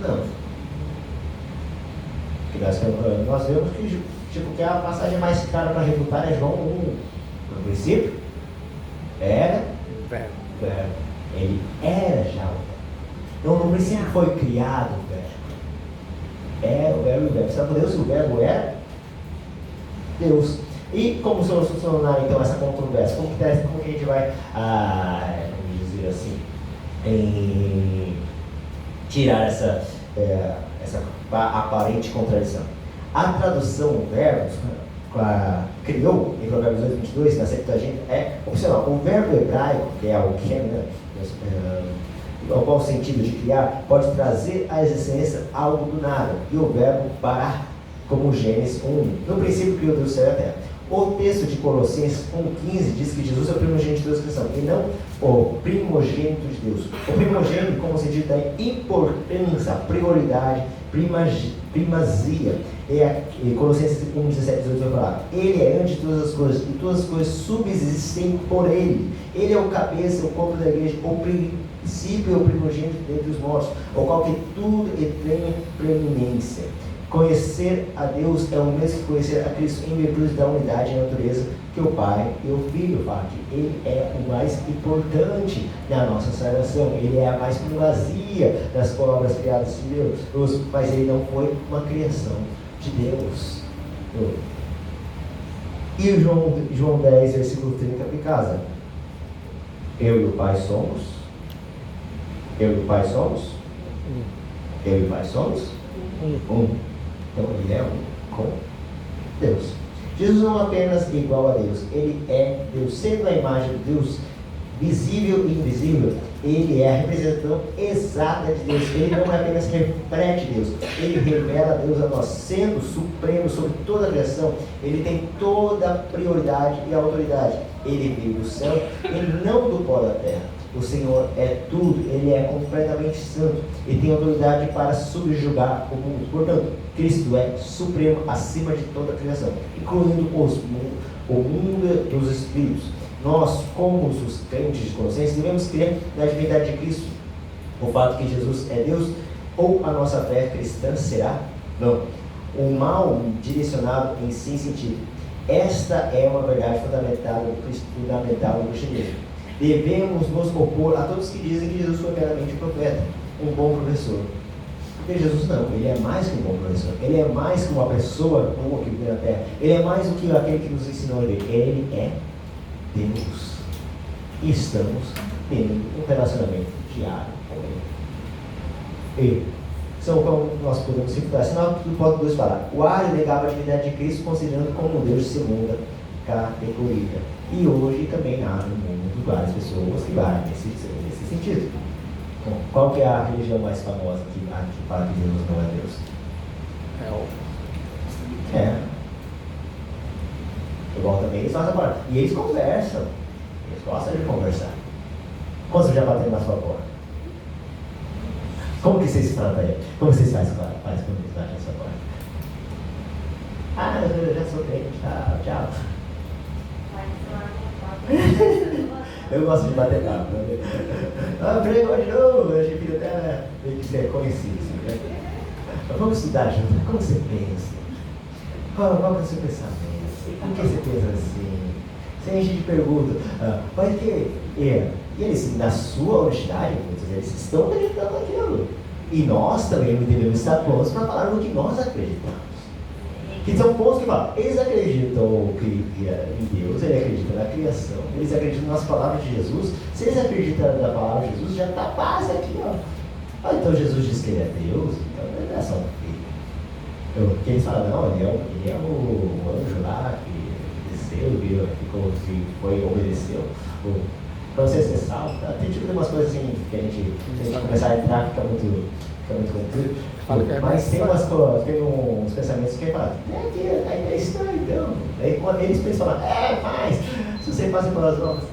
Não. Porque nós vemos que a passagem mais clara para refutar é João 1. No princípio, era Verbo. Ele era já o Verbo. Então, no princípio foi criado o Verbo. Era o Verbo e o Verbo. Sabe Deus que o Verbo era Deus. E como solucionar então essa controvérsia? Como que a gente vai, vamos dizer assim, tirar essa aparente contradição? A tradução verbos criou, em Provérbios 8:22, na Septuaginta, é opcional. O verbo hebraico, que é o que, né? Qual o sentido de criar, pode trazer à existência algo do nada. E o verbo bará, como Gênesis 1. No princípio criou Deus o céu e a terra. O texto de Colossenses 1:15 diz que Jesus é o primogênito de Deus cristão, e não o primogênito de Deus. O primogênito, como sentido, tem importância, prioridade, primazia. E Colossenses 1:17-18 vai falar: Ele é antes de todas as coisas, e todas as coisas subsistem por Ele. Ele é o cabeça, o corpo da igreja, o princípio, o primogênito dentre os mortos, o qual que tudo tem preeminência. Conhecer a Deus é o mesmo que conhecer a Cristo, em virtude da unidade e natureza que o Pai e o Filho fala que Ele é o mais importante na nossa salvação. Ele é a mais primazia das obras criadas de Deus, mas Ele não foi uma criação de Deus. E João 10, versículo 30, que casa? Eu e o Pai somos? Eu e o Pai somos? Eu e o Pai somos? Um. Então Ele é um com Deus. Jesus não é apenas igual a Deus, Ele é Deus, sendo a imagem de Deus, visível e invisível. Ele é a representação exata de Deus. Ele não apenas reflete Deus, Ele revela Deus a nós, sendo supremo sobre toda a criação. Ele tem toda a prioridade e a autoridade. Ele veio do céu e não do pó da terra. O Senhor é tudo, Ele é completamente santo e tem autoridade para subjugar o mundo. Portanto, Cristo é supremo acima de toda a criação, incluindo o mundo dos espíritos. Nós, como os crentes de Colossenses, devemos crer na divindade de Cristo. O fato que Jesus é Deus, ou a nossa fé cristã será? Não. O mal direcionado em sem sentido. Esta é uma verdade fundamental no cristianismo. Devemos nos opor a todos que dizem que Jesus foi meramente um profeta, um bom professor. Porque Jesus não, Ele é mais que um bom professor. Ele é mais que uma pessoa boa que vive na terra. Ele é mais do que aquele que nos ensinou a ler. Ele é Deus. E estamos tendo um relacionamento diário com Ele. E são como nós podemos citar. Senão, do ponto 2 fala: o Ario negava a divindade de Cristo, considerando como um Deus de segunda categoria. E hoje também há no mundo várias pessoas que vai nesse sentido. Bom, qual que é a religião mais famosa que fala que Jesus não é Deus? Igual também eles fazem agora. E eles conversam. Eles gostam de conversar. Quantos já bateram na sua porta? Como que vocês tratam aí? Como vocês fazem quando eles batem na sua porta? Ah, eu já sou crente. Tchau. Eu gosto de bater papo. Prego de novo. A gente fica até meio que ser conhecido. Assim, né? Mas vamos estudar junto. Como você pensa? Qual é o seu pensamento? Por que você pensa assim? Você enche de perguntas. Mas que e eles, na sua honestidade, eles estão acreditando naquilo. E nós também devemos estar prontos para falar no que nós acreditamos. Que são pontos que falam, eles acreditam em Deus, eles acreditam na criação, eles acreditam nas palavras de Jesus. Se eles acreditam na palavra de Jesus, já está a base aqui, ó. Então Jesus diz que Ele é Deus, então Ele é só um filho. Porque eles falam, não, ele é o anjo lá que desceu, obedeceu. Para você ser salvo, tá? Tem tipo de umas coisas assim que a gente começar a entrar, fica muito confuso. Mas tem uns pensamentos que falam, é estranho então. Aí quando eles pensam, mas se você faz pelas obras.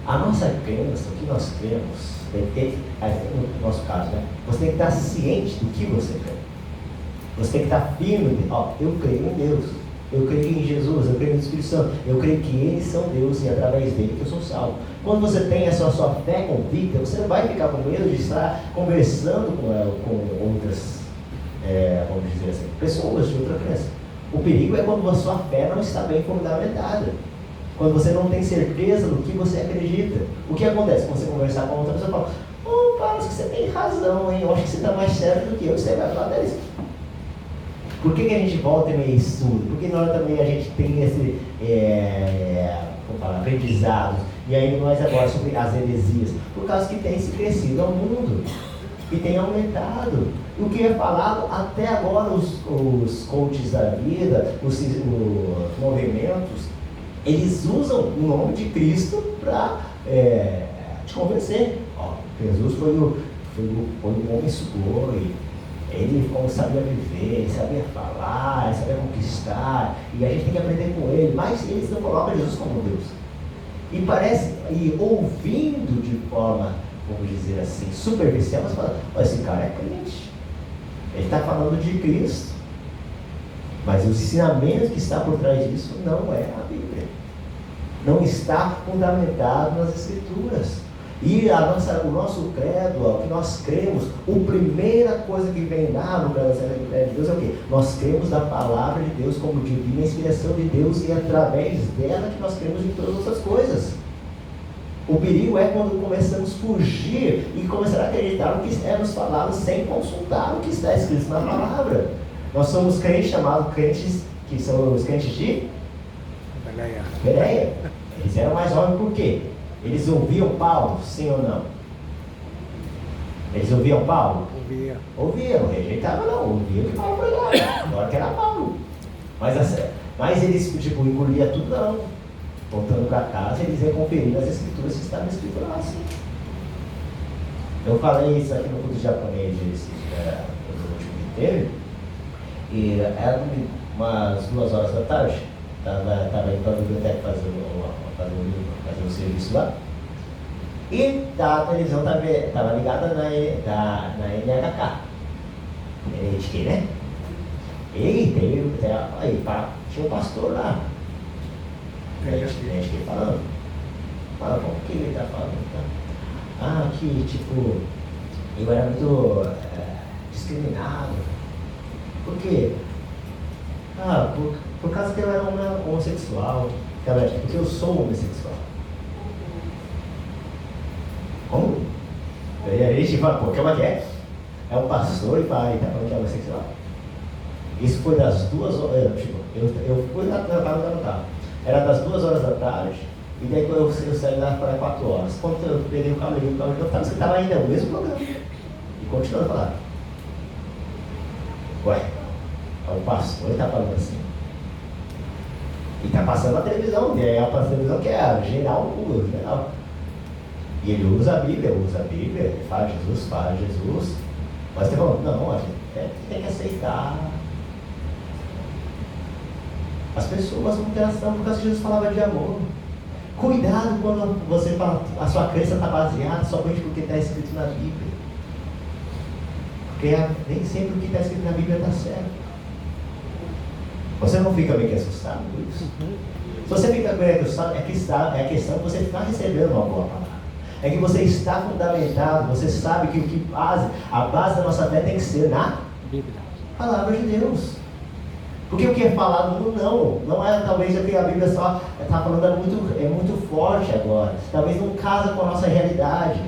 A nossa crença, o que nós cremos, no nosso caso, né? Você tem que estar ciente do que você crê. Você tem que estar firme, eu creio em Deus. Eu creio em Jesus, eu creio no Espírito Santo, eu creio que eles são Deus e é através dele que eu sou salvo. Quando você tem essa sua fé convicta, você não vai ficar com medo de estar conversando com outras, vamos dizer assim, pessoas de outra crença. O perigo é quando a sua fé não está bem fundamentada. Quando você não tem certeza do que você acredita. O que acontece? Quando você conversar com outra pessoa, fala, parece que você tem razão, hein? Eu acho que você está mais certo do que eu, você vai falar deles. Por que a gente volta e meio estudo? Porque nós também a gente tem esse aprendizado. E aí nós agora sobre as heresias. Por causa que tem se crescido ao mundo. que tem aumentado. O que é falado até agora, os coaches da vida, os movimentos, eles usam o nome de Cristo para te convencer. Ó, Jesus foi um homem sugoi, ele sabia viver, ele sabia falar, ele sabia conquistar, e a gente tem que aprender com ele, mas eles não colocam Jesus como Deus. E ouvindo de forma, vamos dizer assim, superficial, mas falam, esse cara é crente, ele está falando de Cristo, mas os ensinamentos que está por trás disso não é a Bíblia, não está fundamentado nas Escrituras. E o nosso credo, o que nós cremos, a primeira coisa que vem lá no credo de Deus é o quê? Nós cremos na palavra de Deus como divina inspiração de Deus, e através dela que nós cremos em todas as outras coisas. O perigo é quando começamos a fugir e começar a acreditar no que é nos falado sem consultar o que está escrito na palavra. Nós somos crentes chamados crentes, que são os crentes de Bereia. Eles eram mais jovens por quê? Eles ouviam Paulo, sim ou não? Eles ouviam Paulo? Ouviam, não rejeitavam não, ouviam o que Paulo pregava, agora que era Paulo. Mas eles, engoliam tudo não. Voltando para casa, eles iam conferir as escrituras que estavam escritas lá, assim. Eu falei isso aqui no curso de japonês, no último que teve, e era umas 2 horas da tarde, estava indo para a biblioteca fazer um serviço lá, e a televisão estava ligada na NHK, NHK, né? E tinha um pastor lá, NHK falando, o que ele está falando? Tá? Que tipo, eu era muito discriminado. Por quê? Por causa que eu era homossexual. Porque eu sou homossexual. Como? E aí a gente fala, como é que é? É um pastor e fala, tá falando que é homossexual. Isso foi das 2 horas, eu fui lá no carro. Era das 2 horas da tarde, e daí quando eu saí lá para 4 horas. Quando eu peguei o carro, eu estava ainda no mesmo programa. E continuando a falar. Ué, o pastor está falando assim. E está passando na televisão, e aí a televisão que é geral. E ele usa a Bíblia, ele fala Jesus. Mas você falou, não, a gente tem que aceitar. As pessoas não têm ação por causa que Jesus falava de amor. Cuidado quando você fala, a sua crença está baseada somente porque está escrito na Bíblia. Porque nem sempre o que está escrito na Bíblia está certo. Você não fica meio que assustado com isso? Se você fica meio que assustado, é a questão que você está recebendo uma boa palavra. É que você está fundamentado, você sabe que a base da nossa fé tem que ser na Bíblia. Palavra de Deus. Porque o que é falado não é, talvez é que a Bíblia só está falando é muito forte agora. Talvez não casa com a nossa realidade.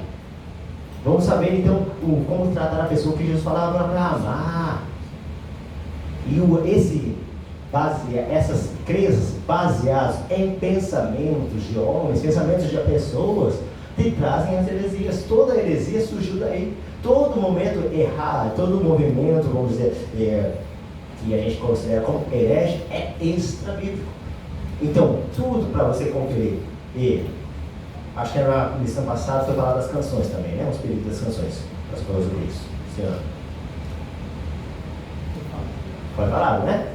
Vamos saber então como tratar a pessoa que Jesus falava para amar. E essas crenças baseadas em pensamentos de homens, pensamentos de pessoas, te trazem as heresias. Toda heresia surgiu daí. Todo momento errado, todo movimento, vamos dizer, que a gente considera como herege, é extra-bíblico. Então, tudo para você conferir. E acho que na lição passada foi falar das canções também, né? Os perigos das canções, das coisas do isso. Foi falado, né?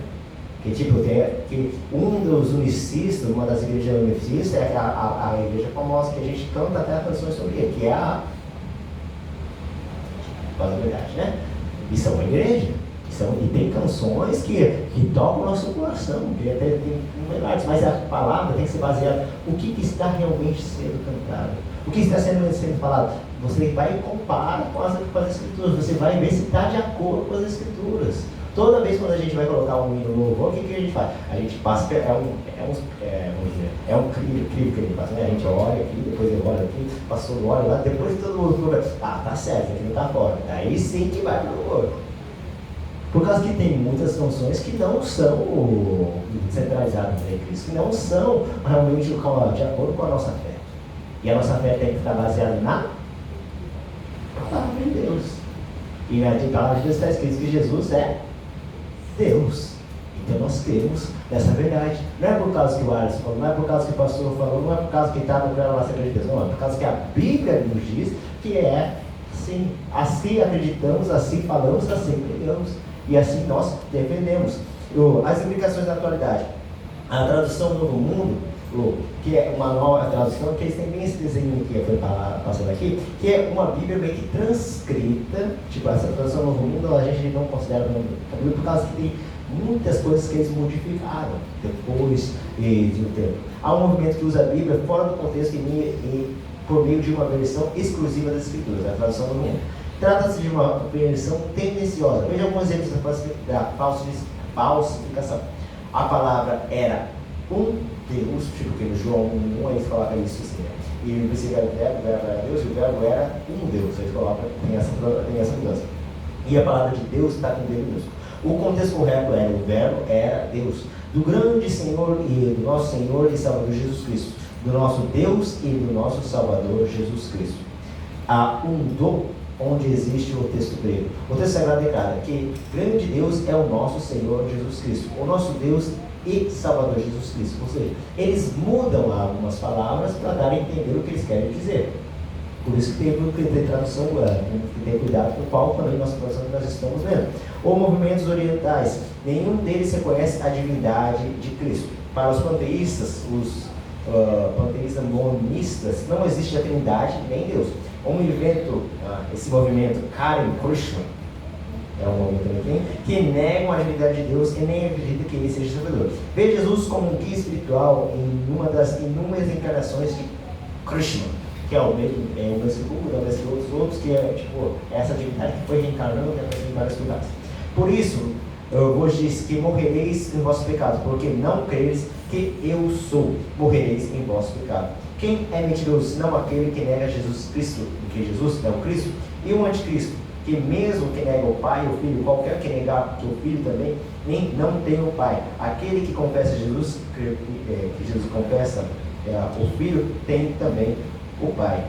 Que tipo, que um dos unicistas, uma das igrejas unicistas, é a igreja famosa que a gente canta até canções sobre ele, que é a verdade, né? Isso é uma igreja. E tem canções que tocam o nosso coração, que até tem melhores, mas a palavra tem que ser baseada no que está realmente sendo cantado, o que está sendo falado. Você vai e compara com as escrituras, você vai ver se está de acordo com as escrituras. Toda vez quando a gente vai colocar um hino novo, o que a gente faz? A gente passa, um crivo que ele faz, né? A gente olha aqui, depois ele olha aqui, passou, olha lá, depois todo mundo tá certo, aqui não tá fora. Aí sim que vai para o outro. Por causa que tem muitas canções que não são centralizadas em Cristo, que não são realmente de acordo com a nossa fé. E a nossa fé tem que estar baseada na palavra de Deus. E na palavra de Deus está escrito que Jesus é Deus. Então nós cremos nessa verdade. Não é por causa que o Alisson falou, não é por causa que o pastor falou, não é por causa que está no plano da Assembleia de Deus, não, é por causa que a Bíblia nos diz que é assim. Assim acreditamos, assim falamos, assim pregamos. E assim nós defendemos. As implicações da atualidade. A tradução Novo Mundo, que é uma nova tradução, que eles têm bem esse desenho que foi passando aqui, que é uma Bíblia meio que transcrita. Tipo, essa tradução Novo Mundo a gente não considera uma Bíblia por causa que tem muitas coisas que eles modificaram depois de um tempo. Há um movimento que usa a Bíblia fora do contexto e por meio de uma versão exclusiva das Escrituras, a tradução Novo Mundo. Trata-se de uma versão tendenciosa. Veja alguns exemplos da falsificação. A palavra era um Deus, tipo que no João 1 eles colocam isso assim, né? E no princípio era o verbo era Deus, e o verbo era um Deus, eles colocam, tem essa mudança. E a palavra de Deus está com Deus mesmo. O contexto correto era o verbo era Deus, do grande Senhor e do nosso Senhor e Salvador Jesus Cristo, do nosso Deus e do nosso Salvador Jesus Cristo. Há um dom onde existe o texto grego. O texto sagrado declara que grande Deus é o nosso Senhor Jesus Cristo, o nosso Deus e Salvador Jesus Cristo. Ou seja, eles mudam algumas palavras para dar a entender o que eles querem dizer. Por isso que tem que ter tradução, que ter cuidado com qual também nossa tradução que nós estamos vendo. Ou movimentos orientais, nenhum deles reconhece a divindade de Cristo. Para os panteístas, os panteístas monistas, não existe a Trindade nem Deus. Esse movimento Karen Krishna é um movimento também que negam a divindade de Deus e nem acredita que ele seja Salvador. Vê Jesus como um guia espiritual em uma das inúmeras encarnações de Krishna, que é o mesmo que outros, que é tipo essa divindade que foi reencarnando em vários lugares. Por isso, eu vos disse que morrereis em vossos pecados, porque não crereis que eu sou, morrereis em vosso pecado. Quem é mentiroso, senão aquele que nega Jesus Cristo, que Jesus é o Cristo, e o anticristo, que mesmo que nega o Pai e o Filho, qualquer que negar que o Filho também, nem não tem o Pai. Aquele que confessa Jesus, que Jesus confessa o Filho, tem também o Pai.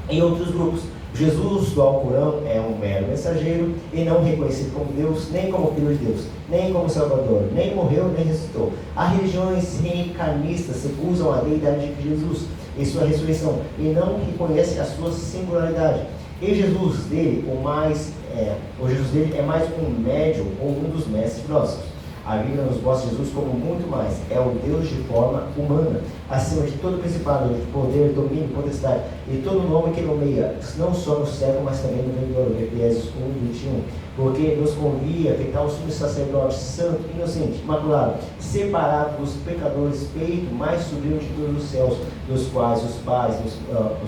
Em outros grupos, Jesus do Alcorão é um mero mensageiro e não reconhecido como Deus, nem como Filho de Deus, nem como Salvador, nem morreu, nem ressuscitou. Há religiões reencarnistas que recusam a deidade de Jesus e sua ressurreição e não reconhecem a sua singularidade. E Jesus dele é mais um médium ou um dos mestres nossos. A Bíblia nos mostra Jesus como muito mais. É o Deus de forma humana, acima de todo principado, de poder, domínio, potestade, e todo nome que nomeia, não só no céu, mas também no mundo. Efésios 1:21. Porque nos convia que tal sumo sacerdote, santo, inocente, imaculado, separado dos pecadores, feito mais sublime de todos os céus, dos quais os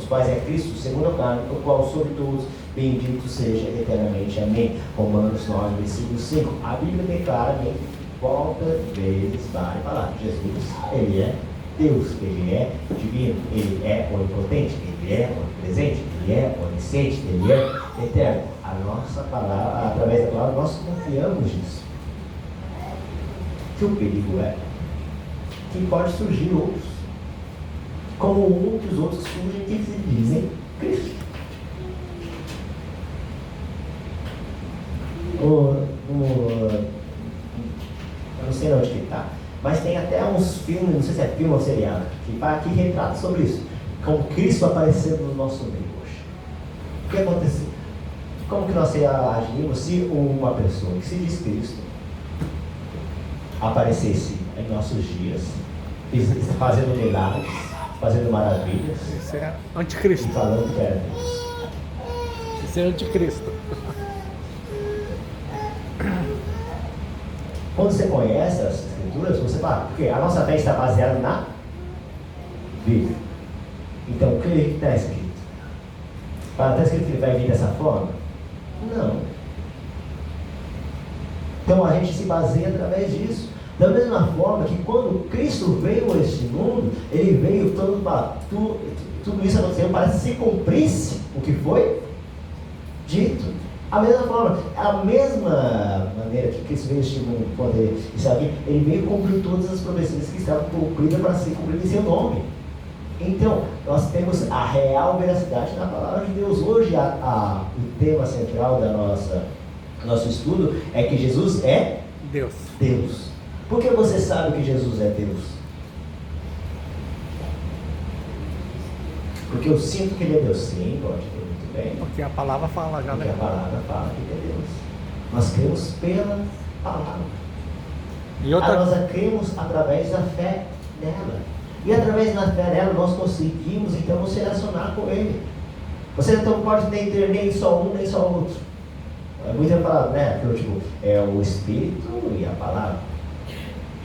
quais é Cristo, segundo a carne, o qual sobre todos bendito seja eternamente. Amém. Romanos 9, versículo 5. A Bíblia declara volta vezes vai falar. Jesus, ele é Deus, ele é divino, ele é onipotente, ele é onipresente, ele é onisciente, ele é eterno. A nossa palavra, através da palavra, nós confiamos nisso. Que o perigo é que pode surgir outros, como muitos outros surgem que se dizem Cristo. Eu não sei onde que está, mas tem até uns filmes, não sei se é filme ou seriado, que retrata sobre isso, com Cristo aparecendo no nosso meio hoje. O que aconteceu? Como que nós agimos se uma pessoa que se diz Cristo aparecesse em nossos dias, fazendo milagres, fazendo maravilhas, Esse é anticristo. e falando que era Deus? Esse é anticristo. Quando você conhece as Escrituras, você fala, porque a nossa fé está baseada na Bíblia. Então, o que está escrito? Está escrito que ele vai vir dessa forma? Não. Então a gente se baseia através disso. Da mesma forma que quando Cristo veio a este mundo, ele veio tudo isso aconteceu para se cumprisse o que foi dito. A mesma forma, a mesma maneira que Cristo veio a este mundo, ele veio cumprir todas as promessas que estavam cumpridas para se cumprir em seu nome. Então, nós temos a real veracidade na palavra de Deus. Hoje, o tema central do nosso estudo é que Jesus é Deus. Deus. Por que você sabe que Jesus é Deus? Porque eu sinto que Ele é Deus. Sim, pode ter, muito bem. Porque a palavra fala, Porque a galera. palavra fala que Ele é Deus. Nós cremos pela palavra. E outra Nós cremos através da fé nela. E através da fé nela nós conseguimos então nos relacionar com Ele. Você não pode nem ter nem só um nem só outro. É muito falado, né? Tipo, é o Espírito e a palavra.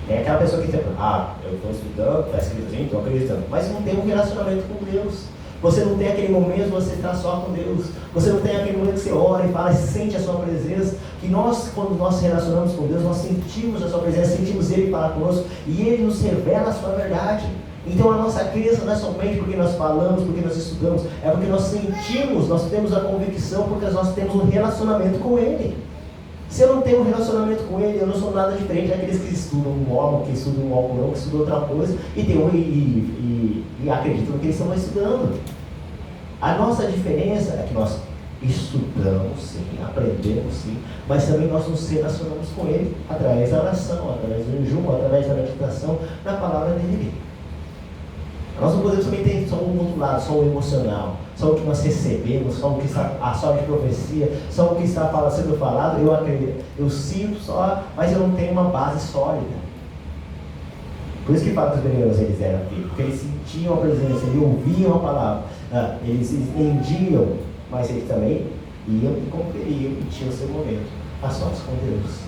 Tem aquela pessoa que tem, eu estou estudando, está escrito assim, estou acreditando, mas não tem um relacionamento com Deus. Você não tem aquele momento que você está só com Deus. Você não tem aquele momento que você ora e fala e sente a sua presença. Que nós, quando nós se relacionamos com Deus, nós sentimos a sua presença, sentimos Ele falar conosco e Ele nos revela a sua verdade. Então a nossa crença não é somente porque nós falamos, porque nós estudamos, é porque nós sentimos, nós temos a convicção, porque nós temos um relacionamento com Ele. Se eu não tenho um relacionamento com Ele, eu não sou nada diferente daqueles que estudam um órgão, que estudam um Alcorão, que estudam outra coisa, e acreditam que eles estão estudando. A nossa diferença é que nós estudamos sim, aprendemos sim, mas também nós nos relacionamos com Ele através da oração, através do jejum, através da meditação, na palavra dEle. Nós não podemos também ter só um outro lado, só o emocional, só o que nós recebemos, só o que está, a sorte de profecia, só o que está sendo falado, eu acredito, eu sinto só, mas eu não tenho uma base sólida. Por isso que fala que os bereanos eles eram filhos, porque eles sentiam a presença, eles ouviam a palavra, eles entendiam, mas eles também iam e conferiam e tinham o seu momento, a sorte com Deus.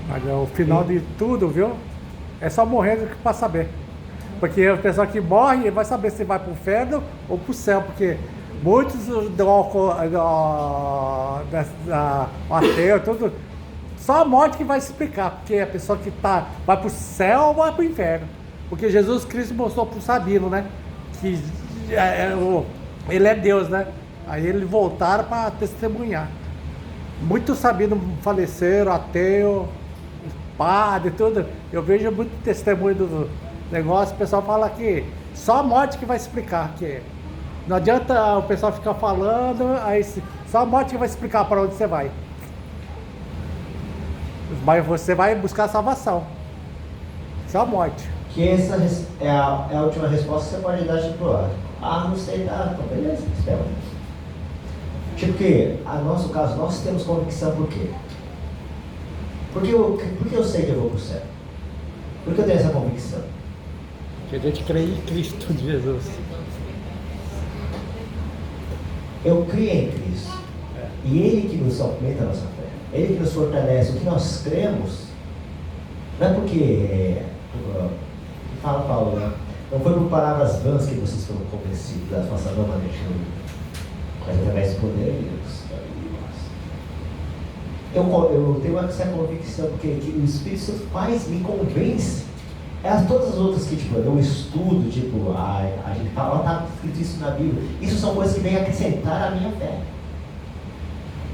Mas o final de tudo, viu? É só morrendo para saber. Porque a pessoa que morre vai saber se vai para o inferno ou para o céu, porque muitos ateu, tudo, só a morte que vai explicar, porque a pessoa que vai para o céu ou vai para o inferno. Porque Jesus Cristo mostrou para o Sabino, né? Que ele é Deus, né? Aí eles voltaram para testemunhar. Muitos sabinos faleceram, ateu, padre, tudo. Eu vejo muito testemunho do negócio, o pessoal fala que só a morte que vai explicar, que não adianta o pessoal ficar falando, aí só a morte que vai explicar para onde você vai. Mas você vai buscar a salvação. Só a morte. Que essa é a última resposta que você pode dar, tipo, não sei, tá, então beleza, espera. Tipo que, no nosso caso, nós temos convicção por quê? Porque eu sei que eu vou para o céu. Porque eu tenho essa convicção. Que a gente crê em Cristo de Jesus. Eu creio em Cristo. E Ele que nos aumenta a nossa fé. Ele que nos fortalece. O que nós cremos, não é porque, fala Paulo, né? Não foi por palavras vãs que vocês foram convencidos da vossa nova natura, mas através do poder de Deus. Eu tenho essa convicção, porque o Espírito Santo me convence. Todas as outras que tipo, eu estudo, tipo, a gente fala, está escrito isso na Bíblia. Isso são coisas que vêm acrescentar a minha fé.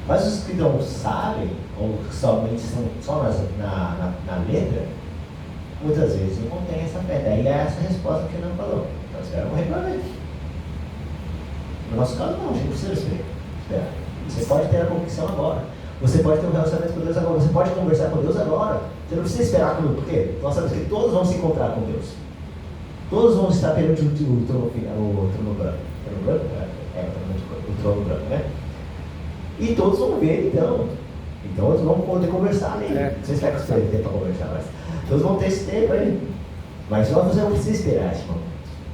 Mas os que não sabem, ou somente são só na letra, muitas vezes não têm essa fé. Daí é essa resposta que não falou. Então espera morrer para ver. No nosso caso não, a gente precisa esperar. Você pode ter a convicção agora. Você pode ter um relacionamento com Deus agora. Você pode conversar com Deus agora. Você não precisa esperar comigo. Por quê? Nós sabemos que todos vão se encontrar com Deus. Todos vão estar perante o trono branco. O trono branco, né? E todos vão ver, então. Então todos vão poder conversar ali. Não sei se vai ter tempo para conversar, mas todos vão ter esse tempo aí. Mas você não precisa esperar esse momento.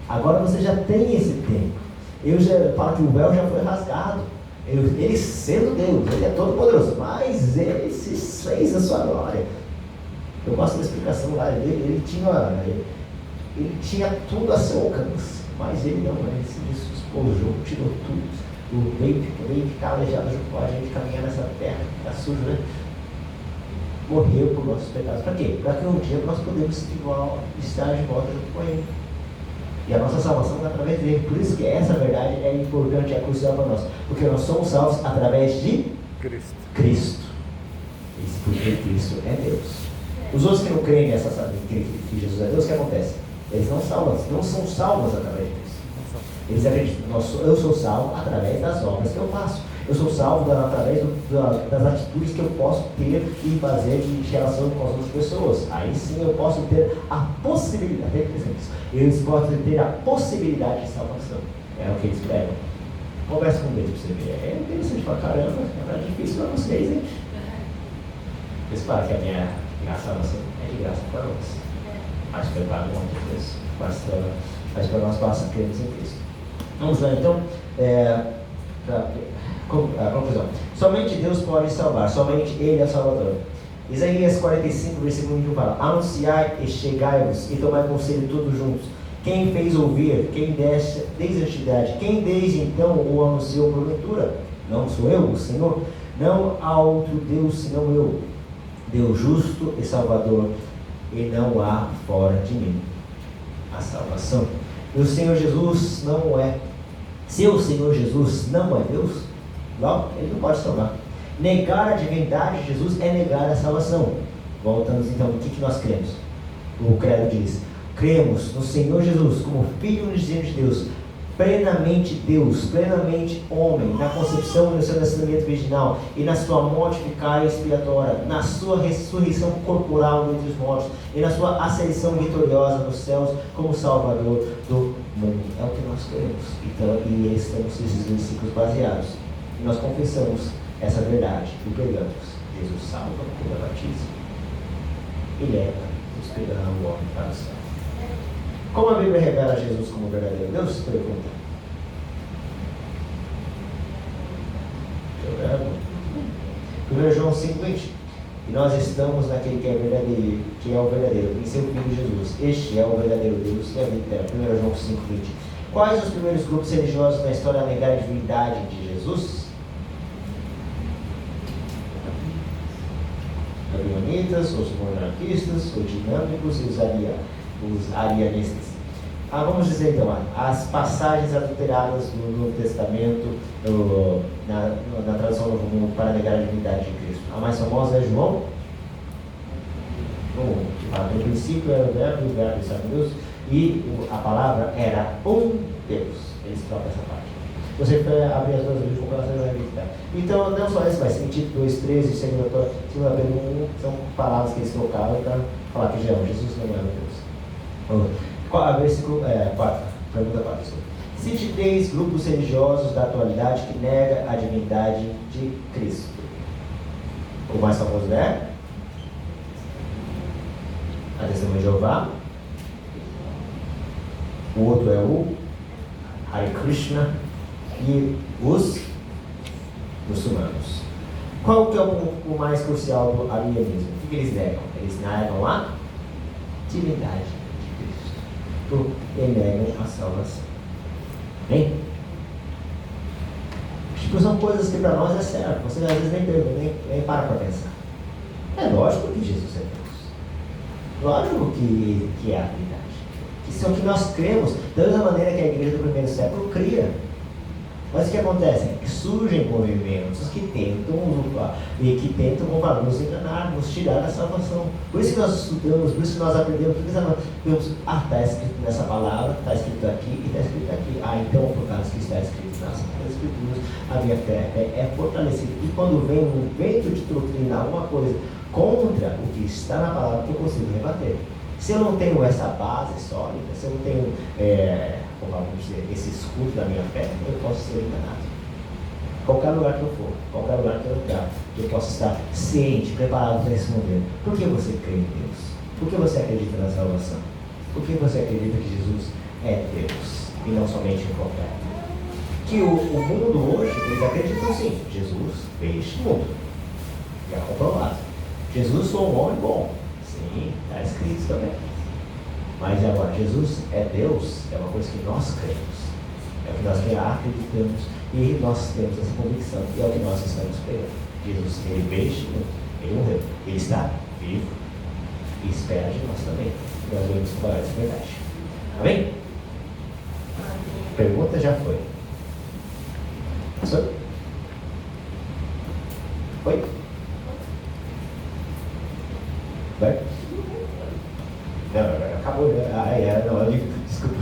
Agora você já tem esse tempo. Eu já falo que o véu já foi rasgado. Ele sendo Deus, Ele é todo poderoso, mas Ele se fez a sua glória. Eu gosto da explicação lá dele, ele tinha tudo a seu alcance, mas Ele não, Ele se despojou, tirou tudo, veio ficar aleijado junto com a gente, caminhar nessa terra, está sujo, né? Morreu por nossos pecados. Para quê? Para que um dia nós podemos estar de volta junto com Ele. E a nossa salvação é através dele. Por isso que essa verdade é importante, é crucial para nós. Porque nós somos salvos através de Cristo. Isso porque Cristo é Deus. Os outros que não creem que Jesus é Deus, o que acontece? Eles não são salvos através de Cristo. Eles acreditam, eu sou salvo através das obras que eu faço. Eu sou salvo através das atitudes que eu posso ter e fazer de relação com as outras pessoas. Aí sim eu posso ter a possibilidade, eles podem ter a possibilidade de salvação. É o que eles pregam. Conversa com eles para você ver. É interessante pra caramba, é difícil para vocês, hein? Eles falam que a minha salvação é de graça para nós. Mas foi pago muitas vezes. Mas para nós basta cremos em Cristo. Vamos lá então. Conclusão. Somente Deus pode salvar, somente Ele é o Salvador. Isaías 45, versículo 21 fala: anunciai e chegai-vos e tomai conselho todos juntos. Quem fez ouvir, quem desce desde a antiguidade, quem desde então o anunciou porventura? Não sou eu, o Senhor? Não há outro Deus senão eu, Deus justo e Salvador, e não há fora de mim a salvação. E o Senhor Jesus não é. Se o Senhor Jesus não é Deus, logo, Ele não pode salvar. Negar a divindade de Jesus é negar a salvação. Voltamos então, o que nós cremos? O credo diz: cremos no Senhor Jesus como Filho unigênito de Deus, plenamente homem, na concepção e no seu nascimento virginal, e na sua morte vicária e expiatória, na sua ressurreição corporal dentre os mortos, e na sua ascensão vitoriosa nos céus como Salvador do mundo. É o que nós queremos. Então, e estamos nesses versículos baseados. E nós confessamos essa verdade e pregamos: Jesus salva pela batismo e leva esperando o homem para o céu. Como a Bíblia revela Jesus como verdadeiro Deus? Pergunta. 1 João 5,20. E nós estamos naquele que é o verdadeiro, em seu Filho Jesus. Este é o verdadeiro Deus e a vida eterna. 1 João 5,20. Quais os primeiros grupos religiosos na história a negar a divindade de Jesus? Os arianitas, os monarquistas, os dinâmicos e os arianistas. Vamos dizer então, as passagens adulteradas do Novo Testamento, na tradução do Novo Mundo, para negar a divindade de Cristo. A mais famosa é João 1. No princípio era o verbo, e o verbo estava em Deus, e a palavra era um Deus. Eles trocam essa parte. Você abrir as duas vezes com o coração e vai verificar. Então, não só isso, mas em Tito 2,13 e 2 Pedro 1, são palavras que eles trocaram para falar que Jesus não é um Deus. Versículo 4, pergunta 4. Cite 3 grupos religiosos da atualidade que negam a divindade de Cristo. O mais famoso é a Testemunha de Jeová. O outro é o Hare Krishna e os muçulmanos. Qual que é o mais crucial do arianismo? O que eles negam? Eles negam a divindade de Cristo e negam a salvação. Bem? Tipo, são coisas que para nós é certo. Você às vezes nem para pensar. É lógico que Jesus é Deus. Lógico que é a verdade. Isso é o que nós cremos, da mesma maneira que a igreja do primeiro século cria. Mas o que acontece? surgem movimentos que tentam nos enganar, nos tirar da salvação. Por isso que nós estudamos, por isso que nós aprendemos, por isso que nós está escrito nessa palavra, está escrito aqui e está escrito aqui. Então, por causa que está escrito nas Escrituras, a minha fé é fortalecida. E quando vem um vento de doutrina, alguma coisa contra o que está na palavra, eu consigo rebater. Se eu não tenho essa base sólida, se eu não tenho esse escudo da minha fé, eu posso ser enganado. Qualquer lugar que eu for, qualquer lugar que eu possa estar ciente, preparado para esse momento. Por que você crê em Deus? Por que você acredita na salvação? Por que você acredita que Jesus é Deus e não somente um profeta? Que o mundo hoje, eles acreditam sim, Jesus veio este mundo. Já comprovado. Jesus foi um homem bom. Sim, está escrito também. Mas agora, Jesus é Deus, é uma coisa que nós cremos. É o que nós acreditamos e nós temos essa convicção. E é o que nós estamos esperando. Jesus, ele veio, ele morreu, ele está vivo e espera de nós também. Nós vamos falar essa verdade. Amém? Pergunta já foi. Passou? Foi? Vai? Não, acabou. Desculpa.